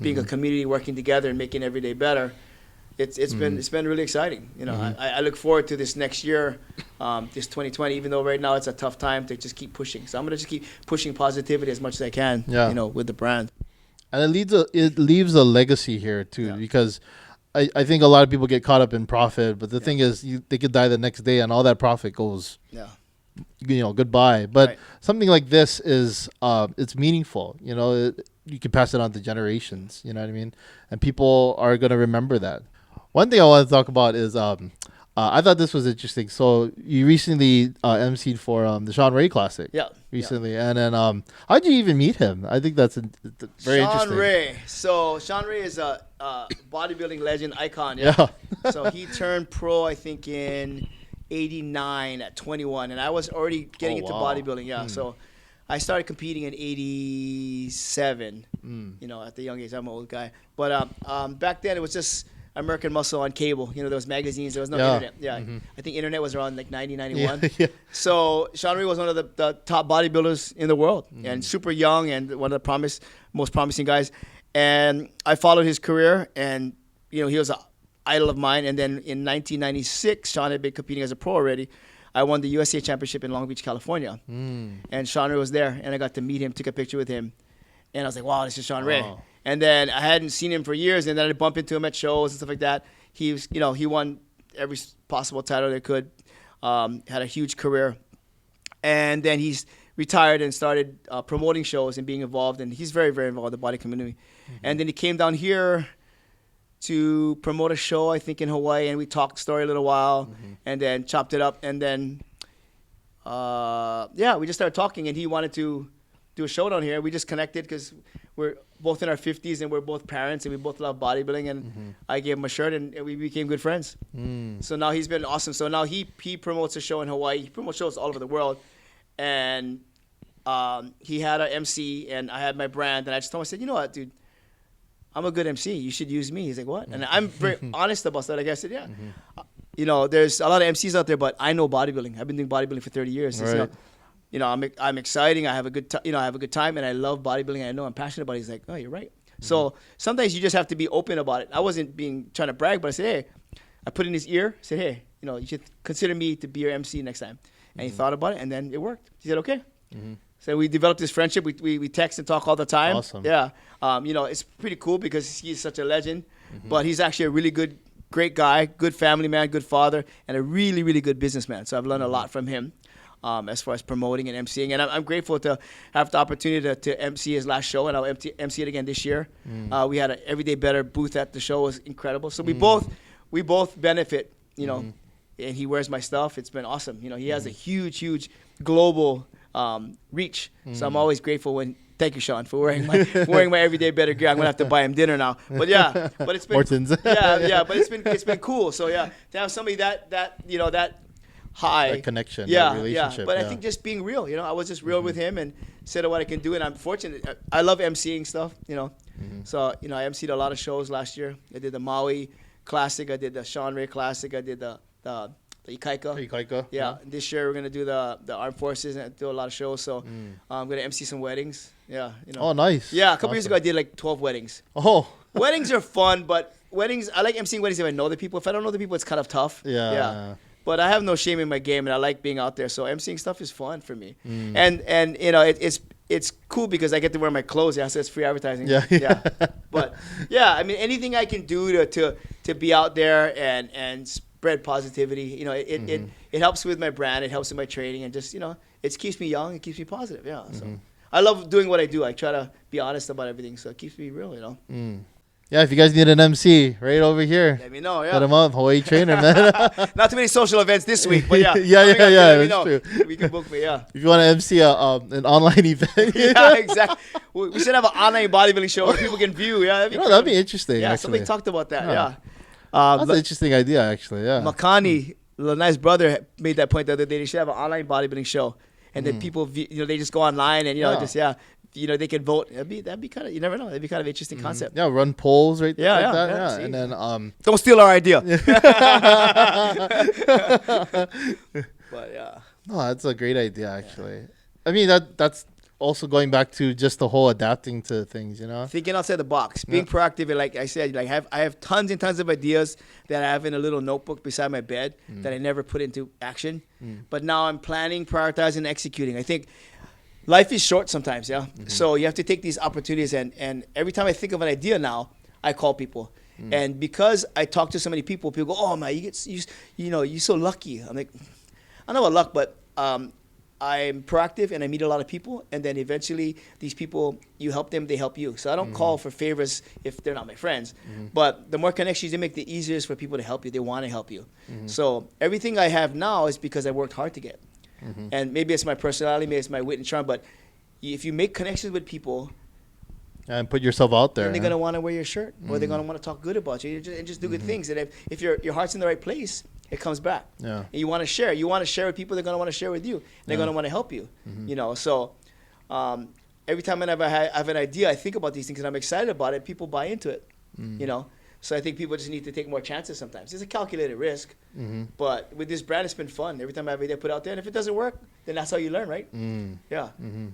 being a community working together and making every day better. It's been really exciting. I look forward to this next year, this 2020. Even though right now it's a tough time, to just keep pushing. So I'm gonna just keep pushing positivity as much as I can. With the brand. And it leaves a legacy here too, because I think a lot of people get caught up in profit, but the thing is, they could die the next day, and all that profit goes. Goodbye. But something like this is it's meaningful. You can pass it on to generations. You know what I mean? And people are gonna remember that. One thing I want to talk about is I thought this was interesting. So you recently emceed for the Sean Ray Classic. Yeah. Recently. And then how'd you even meet him? I think that's very interesting. Sean Ray. So Sean Ray is a bodybuilding legend icon. Yeah. So he turned pro, I think, in 89 at 21. And I was already getting into bodybuilding. Yeah. So I started competing in 87, at the young age. I'm an old guy. But back then it was just American Muscle on cable. There was magazines. There was no internet. Yeah. I think internet was around like 90, 91. Yeah. So Sean Ray was one of the top bodybuilders in the world and super young and one of the most promising guys. And I followed his career, and, he was an idol of mine. And then in 1996, Sean had been competing as a pro already. I won the USA Championship in Long Beach, California. And Sean Ray was there, and I got to meet him, took a picture with him. And I was like, wow, this is Sean Ray. And then I hadn't seen him for years, and then I bumped into him at shows and stuff like that. He was, he won every possible title they could, had a huge career. And then he's retired and started promoting shows and being involved, and he's very, very involved in the body community. And then he came down here to promote a show, I think, in Hawaii, and we talked story a little while, and then chopped it up. And then, we just started talking, and he wanted to do a show down here. We just connected because we're both in our 50s and we're both parents and we both love bodybuilding, and I gave him a shirt and we became good friends. So now he's been awesome. So now he promotes a show in Hawaii. He promotes shows all over the world, and he had an MC and I had my brand, and I just told him, I said, you know what, dude, I'm a good MC. You should use me. He's like, what? And I'm very honest about that. Like I said, there's a lot of MCs out there, but I know bodybuilding. I've been doing bodybuilding for 30 years. Right. I'm exciting. I have a good I have a good time, and I love bodybuilding. I know I'm passionate about it. He's like, oh, you're right. So sometimes you just have to be open about it. I wasn't trying to brag, but I said, hey, I put in his ear. I said, hey, you should consider me to be your MC next time. And he thought about it, and then it worked. He said, okay. So we developed this friendship. We text and talk all the time. Awesome. Yeah. It's pretty cool because he's such a legend, but he's actually a really good great guy, good family man, good father, and a really, really good businessman. So I've learned a lot from him as far as promoting and emceeing. And I'm grateful to have the opportunity to MC his last show, and I'll MC it again this year. We had an Everyday Better booth at the show. It was incredible. So we both benefit, and he wears my stuff. It's been awesome. He has a huge global reach. So I'm always grateful when. Thank you, Sean, for wearing my Everyday Better gear. I'm gonna have to buy him dinner now. But it's been Morton's. but it's been cool. So to have somebody that high that connection, that relationship. But I think just being real. I was just real with him and said what I can do, and I'm fortunate. I love emceeing stuff. So I emceed a lot of shows last year. I did the Maui Classic. I did the Sean Ray Classic. I did the Ikaika. Yeah. This year we're gonna do the Armed Forces and do a lot of shows. So I'm gonna MC some weddings. Yeah. Oh, nice. Yeah. A couple years ago I did like 12 weddings. Oh. Weddings are fun, but I like emceeing weddings if I know the people. If I don't know the people, it's kind of tough. Yeah. But I have no shame in my game, and I like being out there. So emceeing stuff is fun for me. And it's cool because I get to wear my clothes. Yeah, so it's free advertising. Yeah. But I mean, anything I can do to be out there and spread positivity. It helps with my brand. It helps with my training, and just it keeps me young. It keeps me positive. Yeah. So I love doing what I do. I try to be honest about everything, so it keeps me real. Yeah, if you guys need an MC, right over here. Let me know. Yeah. Hit him up, Hawaii Trainer, man. Not too many social events this week, but yeah. That's true. We can book me. Yeah. If you want to MC an online event. Yeah, exactly. We should have an online bodybuilding show where people can view. Yeah, that'd be interesting. Yeah, actually. somebody talked about that. Yeah. That's an interesting idea, actually. Yeah. Makani, the nice brother, made that point the other day. They should have an online bodybuilding show, and then people, they just go online and they can vote. That'd be kind of, you never know. That'd be kind of an interesting concept. Yeah, run polls right there. Yeah, like that. yeah. And then don't steal our idea. But yeah. No, that's a great idea, actually. I mean, that's also going back to just the whole adapting to things, Thinking outside the box, being proactive, and like I said, I have tons and tons of ideas that I have in a little notebook beside my bed that I never put into action. But now I'm planning, prioritizing, and executing. I think life is short sometimes, So you have to take these opportunities, and every time I think of an idea now, I call people. And because I talk to so many people go, "Oh man, you're so lucky." I'm like, I know about luck, but I'm proactive and I meet a lot of people, and then eventually these people, you help them, they help you. So I don't call for favors if they're not my friends. But the more connections you make, the easier it is for people to help you. They want to help you. So everything I have now is because I worked hard to get. And maybe it's my personality, maybe it's my wit and charm, but if you make connections with people and put yourself out there, then they're going to want to wear your shirt, or they're going to want to talk good about you and just do good things. And if your heart's in the right place, it comes back. Yeah. And you want to share. You want to share with people, they're going to want to share with you. And they're going to want to help you. So every time I have an idea, I think about these things and I'm excited about it. People buy into it, So I think people just need to take more chances sometimes. It's a calculated risk, but with this brand, it's been fun. Every time I have an idea, put it out there, and if it doesn't work, then that's how you learn, right? Yeah.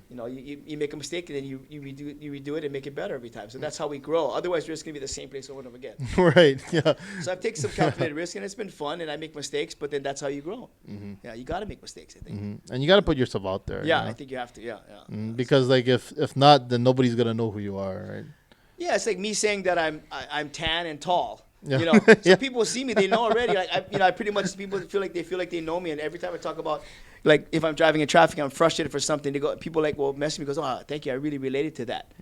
You make a mistake and then you redo it and make it better every time. So that's how we grow. Otherwise, we're just gonna be the same place over and over again. Right. Yeah. So I've taken some calculated risk, and it's been fun, and I make mistakes, but then that's how you grow. Yeah, you got to make mistakes, I think. And you got to put yourself out there. Yeah, I think you have to. Yeah. Because like if not, then nobody's gonna know who you are, right? Yeah, it's like me saying that I'm tan and tall. Yeah. So people see me, they know already. Like I pretty much, people feel like they know me, and every time I talk about, like, if I'm driving in traffic, I'm frustrated for something. People will message me, goes, "Oh, thank you, I really related to that.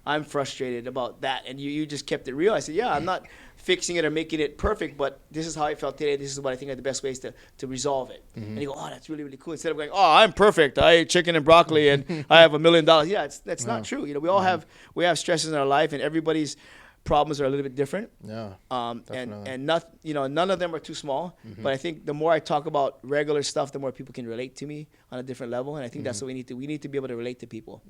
I'm frustrated about that, and you just kept it real." I said, "Yeah, I'm not fixing it or making it perfect, but this is how I felt today. This is what I think are the best ways to resolve it." And you go, "Oh, that's really, really cool." Instead of going, "Oh, I'm perfect. I ate chicken and broccoli and I have $1 million." Yeah, that's not true. We all have stresses in our life, and everybody's problems are a little bit different. Yeah. And none of them are too small. But I think the more I talk about regular stuff, the more people can relate to me on a different level. And I think that's what we need to. We need to be able to relate to people.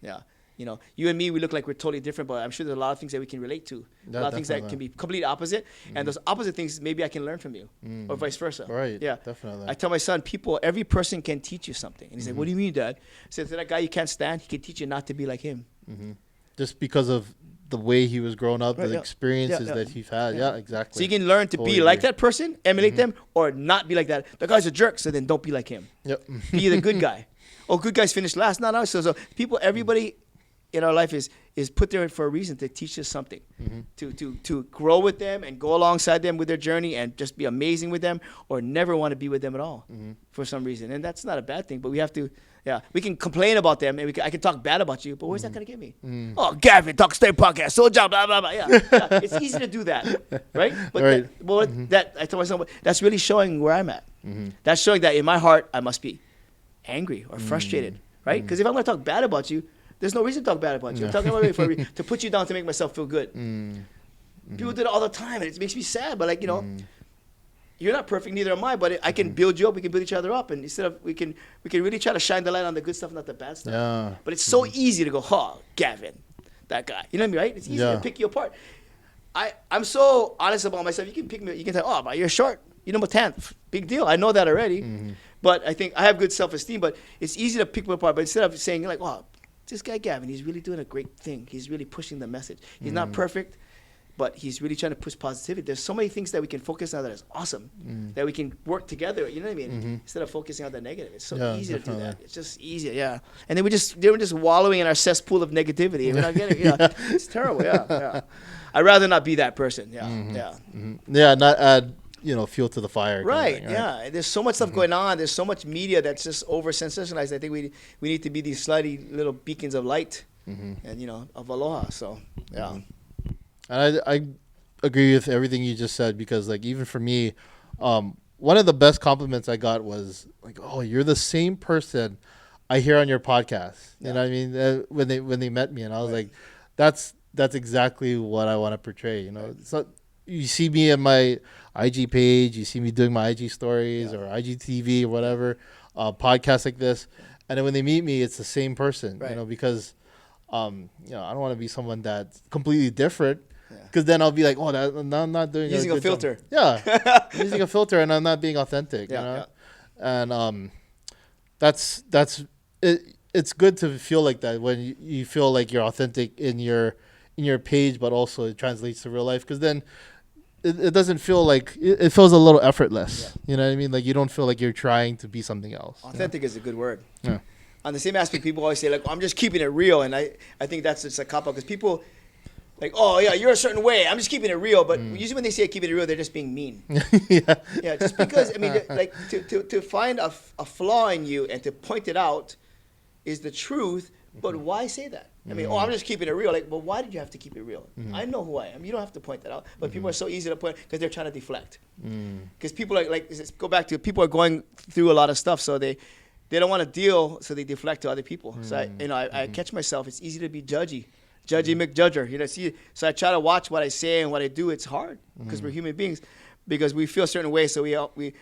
Yeah. You and me, we look like we're totally different, but I'm sure there's a lot of things that we can relate to. A lot of things that can be complete opposite. And those opposite things, maybe I can learn from you, or vice versa. Right. Yeah. Definitely. I tell my son, every person can teach you something. And he's like, "What do you mean, Dad?" I said, "To that guy you can't stand, he can teach you not to be like him." Just because of the way he was growing up, Right, the experiences that he's had. Yeah, exactly. So you can learn to be like that person, emulate them, or not be like that. The guy's a jerk, so then don't be like him. Yep. Be the good guy. Oh, good guys finished last. No. So people, everybody in our life is put there for a reason, to teach us something, to grow with them and go alongside them with their journey and just be amazing with them, or never want to be with them at all for some reason. And that's not a bad thing, but we have to. Yeah, we can complain about them, and I can talk bad about you, but where's that gonna get me? Oh, Gavin, Talk Story Podcast, so job, blah blah blah. Yeah, it's easy to do that, right? But Right. that I told myself, that's really showing where I'm at. That's showing that in my heart I must be angry or frustrated, right? Because if I'm gonna talk bad about you, there's no reason to talk bad about you. I'm talking about it to put you down, to make myself feel good. People do it all the time, and it makes me sad. But you're not perfect, neither am I. But I can build you up. We can build each other up, and instead of we can really try to shine the light on the good stuff, not the bad stuff. Yeah. But it's so easy to go, Gavin, that guy. You know what I mean, right? It's easy to pick you apart. I'm so honest about myself. You can pick me. You can say, but you're short. I'm a 10th. Big deal. I know that already. But I think I have good self-esteem. But it's easy to pick me apart. But instead of saying this guy Gavin, he's really doing a great thing. He's really pushing the message. He's not perfect, but he's really trying to push positivity. There's so many things that we can focus on that is awesome, that we can work together. You know what I mean? Instead of focusing on the negative, it's so easy to do that. It's just easy, yeah. And then we're just wallowing in our cesspool of negativity. We're not getting, it's terrible, yeah. I'd rather not be that person, Yeah, not add fuel to the fire. Right, yeah. There's so much stuff going on. There's so much media that's just over sensationalized. I think we need to be these slightly little beacons of light, and of aloha. So yeah. And I agree with everything you just said, because even for me, one of the best compliments I got was oh, you're the same person I hear on your podcast. You know what I mean? When they met me, and I was like, that's exactly what I want to portray. So you see me in my IG page, you see me doing my IG stories or IGTV or whatever, podcasts like this, and then when they meet me, it's the same person. Because I don't want to be someone that's completely different. Because then I'll be like, I'm not doing using a filter. Job. Yeah, I'm using a filter, and I'm not being authentic. And that's it. It's good to feel like that when you feel like you're authentic in your page, but also it translates to real life. Because then it doesn't feel like it feels a little effortless. You know what I mean? You don't feel like you're trying to be something else. Authentic is a good word. Yeah. On the same aspect, people always say I'm just keeping it real, and I think that's just a cop out, because people. You're a certain way. I'm just keeping it real. But usually when they say keeping it real, they're just being mean. Yeah, just because, to find a flaw in you and to point it out is the truth. But why say that? I'm just keeping it real. Well, why did you have to keep it real? I know who I am. You don't have to point that out. But people are so easy to point because they're trying to deflect. Because people go back to, people are going through a lot of stuff, so they don't want to deal, so they deflect to other people. So I catch myself. It's easy to be judgy McJudger. So I try to watch what I say and what I do. It's hard because we're human beings, because we feel a certain way. So we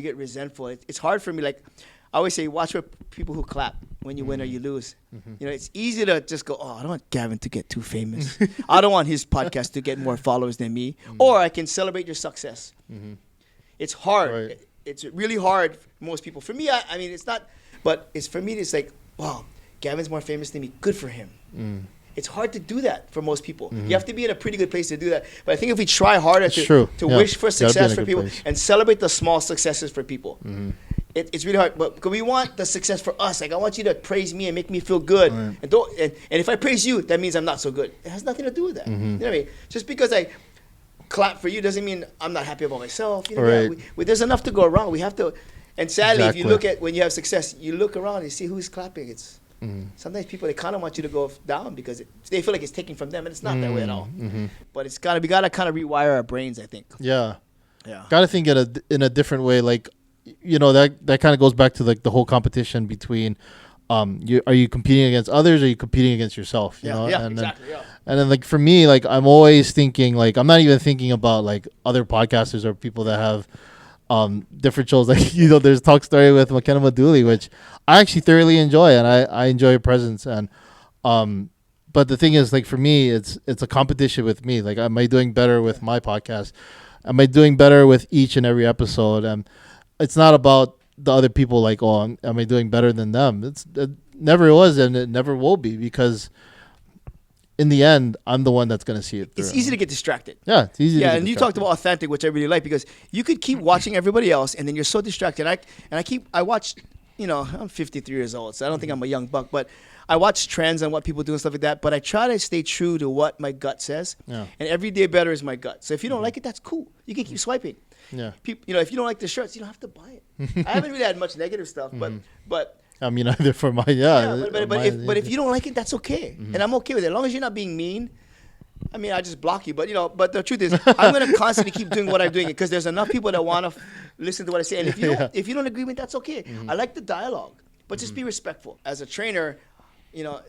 get resentful. It's hard for me. I always say, watch for people who clap when you win or you lose. It's easy to just go, I don't want Gavin to get too famous. I don't want his podcast to get more followers than me. Or I can celebrate your success. It's hard. Right. It's really hard for most people. For me, it's not, but for me, it's wow, Gavin's more famous than me. Good for him. It's hard to do that for most people. You have to be in a pretty good place to do that. But I think if we try harder to wish for success for people and celebrate the small successes for people, it's really hard. But we want the success for us. I want you to praise me and make me feel good. Right. And if I praise you, that means I'm not so good. It has nothing to do with that. You know what I mean? Just because I clap for you doesn't mean I'm not happy about myself. There's enough to go around. We have to. And sadly, if you look at when you have success, you look around and see who's clapping. It's sometimes people, they kind of want you to go down because they feel like it's taken from them, and it's not that way at all. But we gotta kind of rewire our brains, I think. Yeah. Gotta think in a different way. That kind of goes back to the whole competition between, are you competing against others, or are you competing against yourself? Exactly. And then for me, I'm always thinking, I'm not even thinking about other podcasters or people that have different shows. There's Talk Story with McKenna Maduli, which I actually thoroughly enjoy, and I enjoy her presence. And but the thing is, for me, it's a competition with me. Am I doing better with my podcast? Am I doing better with each and every episode? And it's not about the other people. Am I doing better than them? It never was, and it never will be, because in the end, I'm the one that's going to see it through. It's easy to get distracted. Yeah, it's easy to get distracted. And you talked about authentic, which I really like, because you could keep watching everybody else, and then you're so distracted. I watch, I'm 53 years old, so I don't think I'm a young buck, but I watch trends and what people do and stuff like that, but I try to stay true to what my gut says. Yeah. And every day better is my gut. So if you don't like it, that's cool. You can keep swiping. Yeah. People, if you don't like the shirts, you don't have to buy it. I haven't really had much negative stuff, but I mean, either for my but if you don't like it, that's okay, and I'm okay with it as long as you're not being mean. I mean, I just block you, but the truth is, I'm gonna constantly keep doing what I'm doing because there's enough people that want to listen to what I say, and if you don't agree with me, that's okay. I like the dialogue, but just be respectful. As a trainer,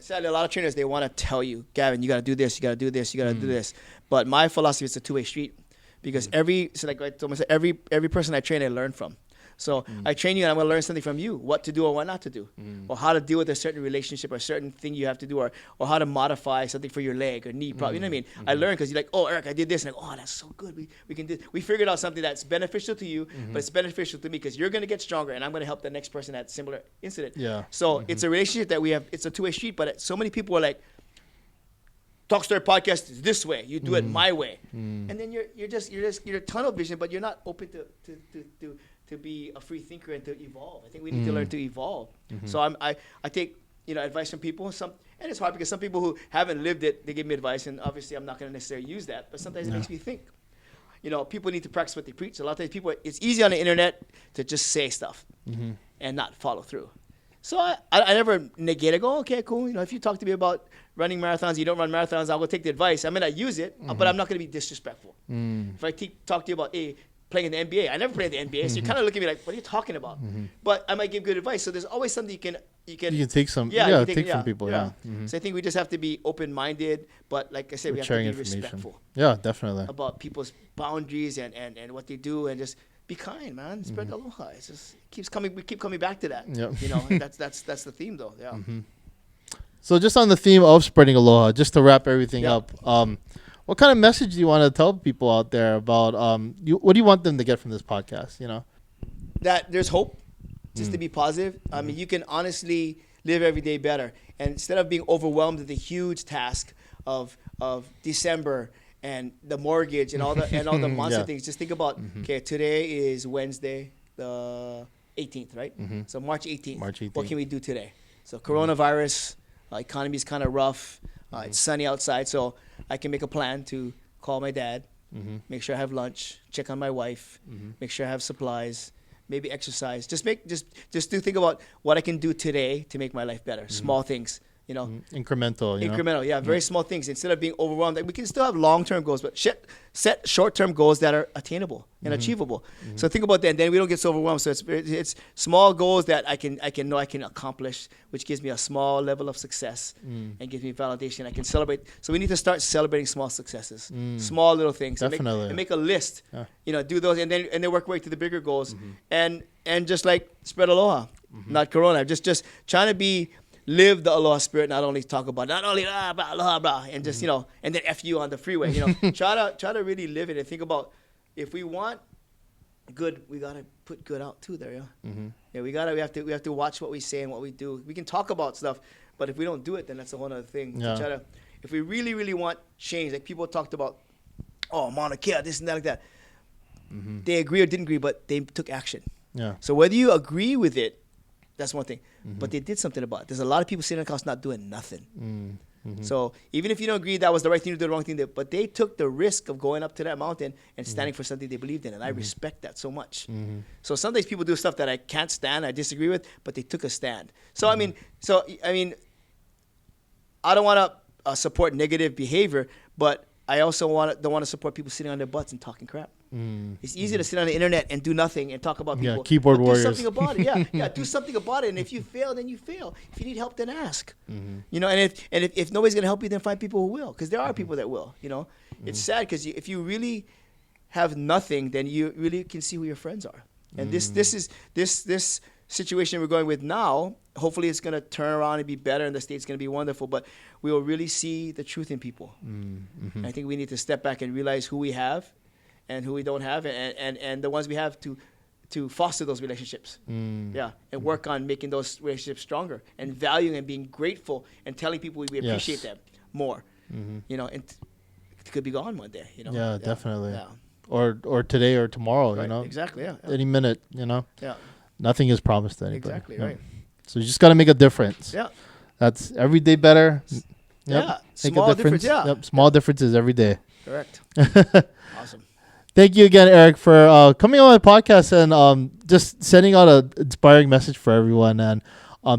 sadly, a lot of trainers, they want to tell you, Gavin, you got to do this, you got to do this, you got to do this. But my philosophy is a two-way street because like I told myself, every person I train, I learn from. So I train you and I'm going to learn something from you, what to do or what not to do, or how to deal with a certain relationship or a certain thing you have to do, or how to modify something for your leg or knee problem. You know what I mean? I learn because you're like, oh, Eric, I did this. And that's so good. We can do. We figured out something that's beneficial to you, but it's beneficial to me because you're going to get stronger and I'm going to help the next person at similar incident. Yeah. So it's a relationship that we have. It's a two-way street, but so many people are like, Talk Story Podcast is this way. You do it my way. And then you're tunnel vision, but you're not open to be a free thinker and to evolve. I think we need to learn to evolve. So I take advice from people. And it's hard because some people who haven't lived it, they give me advice, and obviously I'm not going to necessarily use that. But sometimes it makes me think. People need to practice what they preach. A lot of times it's easy on the internet to just say stuff and not follow through. So I never negate. I go, okay, cool. If you talk to me about running marathons, you don't run marathons, I'll go take the advice. I may not use it, but I'm not going to be disrespectful. If I talk to you about playing in the NBA, I never played in the NBA, so you kind of look at me like, what are you talking about? But I might give good advice. So there's always something you can take some. Take from people. Yeah. So I think we just have to be open-minded, but like I said, we have to be respectful. Yeah, definitely. About people's boundaries and what they do, and just be kind, man. Spread aloha. It just keeps coming. We keep coming back to that. Yep. And that's the theme, though. Yeah. So just on the theme of spreading aloha, just to wrap everything up, what kind of message do you want to tell people out there about? What do you want them to get from this podcast? That there's hope. Just to be positive. I mean, you can honestly live every day better. And instead of being overwhelmed with the huge task of December and the mortgage and all the monster things, just think about, okay, today is Wednesday, the 18th, right? So March 18th. What can we do today? So coronavirus, economy is kind of rough. It's sunny outside, so I can make a plan to call my dad, make sure I have lunch, check on my wife, make sure I have supplies, maybe exercise. Just to think about what I can do today to make my life better. Small things, Incremental. Yeah, very small things. Instead of being overwhelmed, we can still have long-term goals, but set short-term goals that are attainable and achievable. So think about that, and then we don't get so overwhelmed. So it's small goals that I can accomplish, which gives me a small level of success and gives me validation. I can celebrate. So we need to start celebrating small successes, small little things. Definitely. And make a list. Do those, and then work way to the bigger goals, and just like spread aloha, not corona. Just trying to live the aloha spirit, not only talk about not only blah, aloha, blah, and just and then F you on the freeway. Try to really live it and think about, if we want good, we gotta put good out too there. We have to watch what we say and what we do. We can talk about stuff, but if we don't do it, then that's a whole other thing. If we really, really want change, like people talked about, Mauna Kea, this and that, like that. They agree or didn't agree, but they took action. So whether you agree with it, that's one thing. But they did something about it. There's a lot of people sitting on the couch not doing nothing. So even if you don't agree that was the right thing to do, the wrong thing, but they took the risk of going up to that mountain and standing for something they believed in, and I respect that so much. So some days people do stuff that I can't stand, I disagree with, but they took a stand. So I mean, I don't want to support negative behavior, but I also don't want to support people sitting on their butts and talking crap. It's easy to sit on the internet and do nothing and talk about people. Yeah, keyboard warriors. Do something about it. Do something about it. And if you fail, then you fail. If you need help, then ask. And if nobody's gonna help you, then find people who will, because there are people that will. It's sad because if you really have nothing, then you really can see who your friends are. And this situation we're going with now, hopefully it's going to turn around and be better, and the state's going to be wonderful, but we will really see the truth in people. I think we need to step back and realize who we have and who we don't have, and the ones we have to foster those relationships. And work on making those relationships stronger, and valuing and being grateful and telling people we appreciate them more. And it could be gone one day. Definitely. Or today or tomorrow. Right. Exactly. Any minute. Yeah. nothing is promised to anybody. Exactly, Yeah. right. So you just got to make a difference. Yeah. That's every day better. Yep. Yeah. Make Small a difference. difference. Yeah. Yep. Small differences every day. Correct. Awesome. Thank you again, Eric, for coming on my podcast and just sending out an inspiring message for everyone. And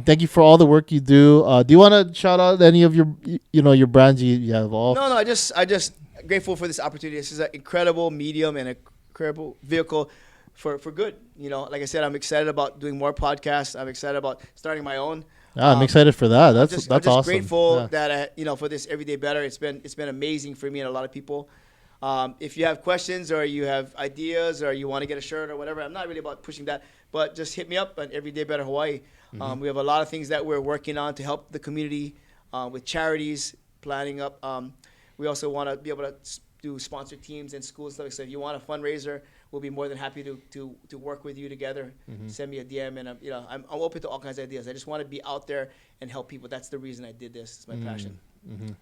thank you for all the work you do. Do you want to shout out any of your, your brands you have all? No, I just grateful for this opportunity. This is an incredible medium and an incredible vehicle for good. Like I said, I'm excited about doing more podcasts. I'm excited about starting my own. I'm excited for that. That's I'm just awesome. grateful that for this Everyday Better. It's been amazing for me and a lot of people. If you have questions or you have ideas or you want to get a shirt or whatever, I'm not really about pushing that, but just hit me up on Everyday Better Hawaii. We have a lot of things that we're working on to help the community with charities, planning up. We also want to be able to do sponsor teams and schools and stuff. So if you want a fundraiser, we'll be more than happy to work with you together. Send me a DM, and I'm open to all kinds of ideas. I just want to be out there and help people. That's the reason I did this. It's my passion.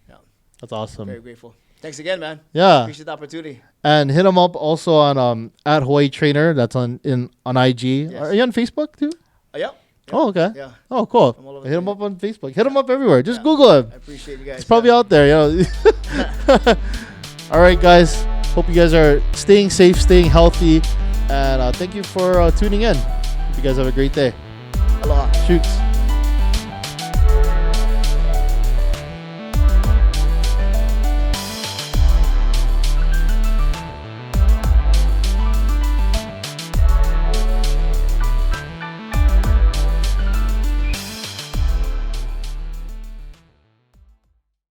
Yeah. That's awesome. Very grateful. Thanks again, man. Yeah. Appreciate the opportunity. And hit him up also on at Hawaii Trainer. That's on IG. Yes. Are you on Facebook too? Yeah. Oh, okay. Yeah. Oh, cool. I'm all over Hit him the- up on Facebook. Hit him up everywhere. Just Google him. I appreciate you guys. It's probably out there. All right, guys. Hope you guys are staying safe, staying healthy. And thank you for tuning in. Hope you guys have a great day. Aloha. Shoots.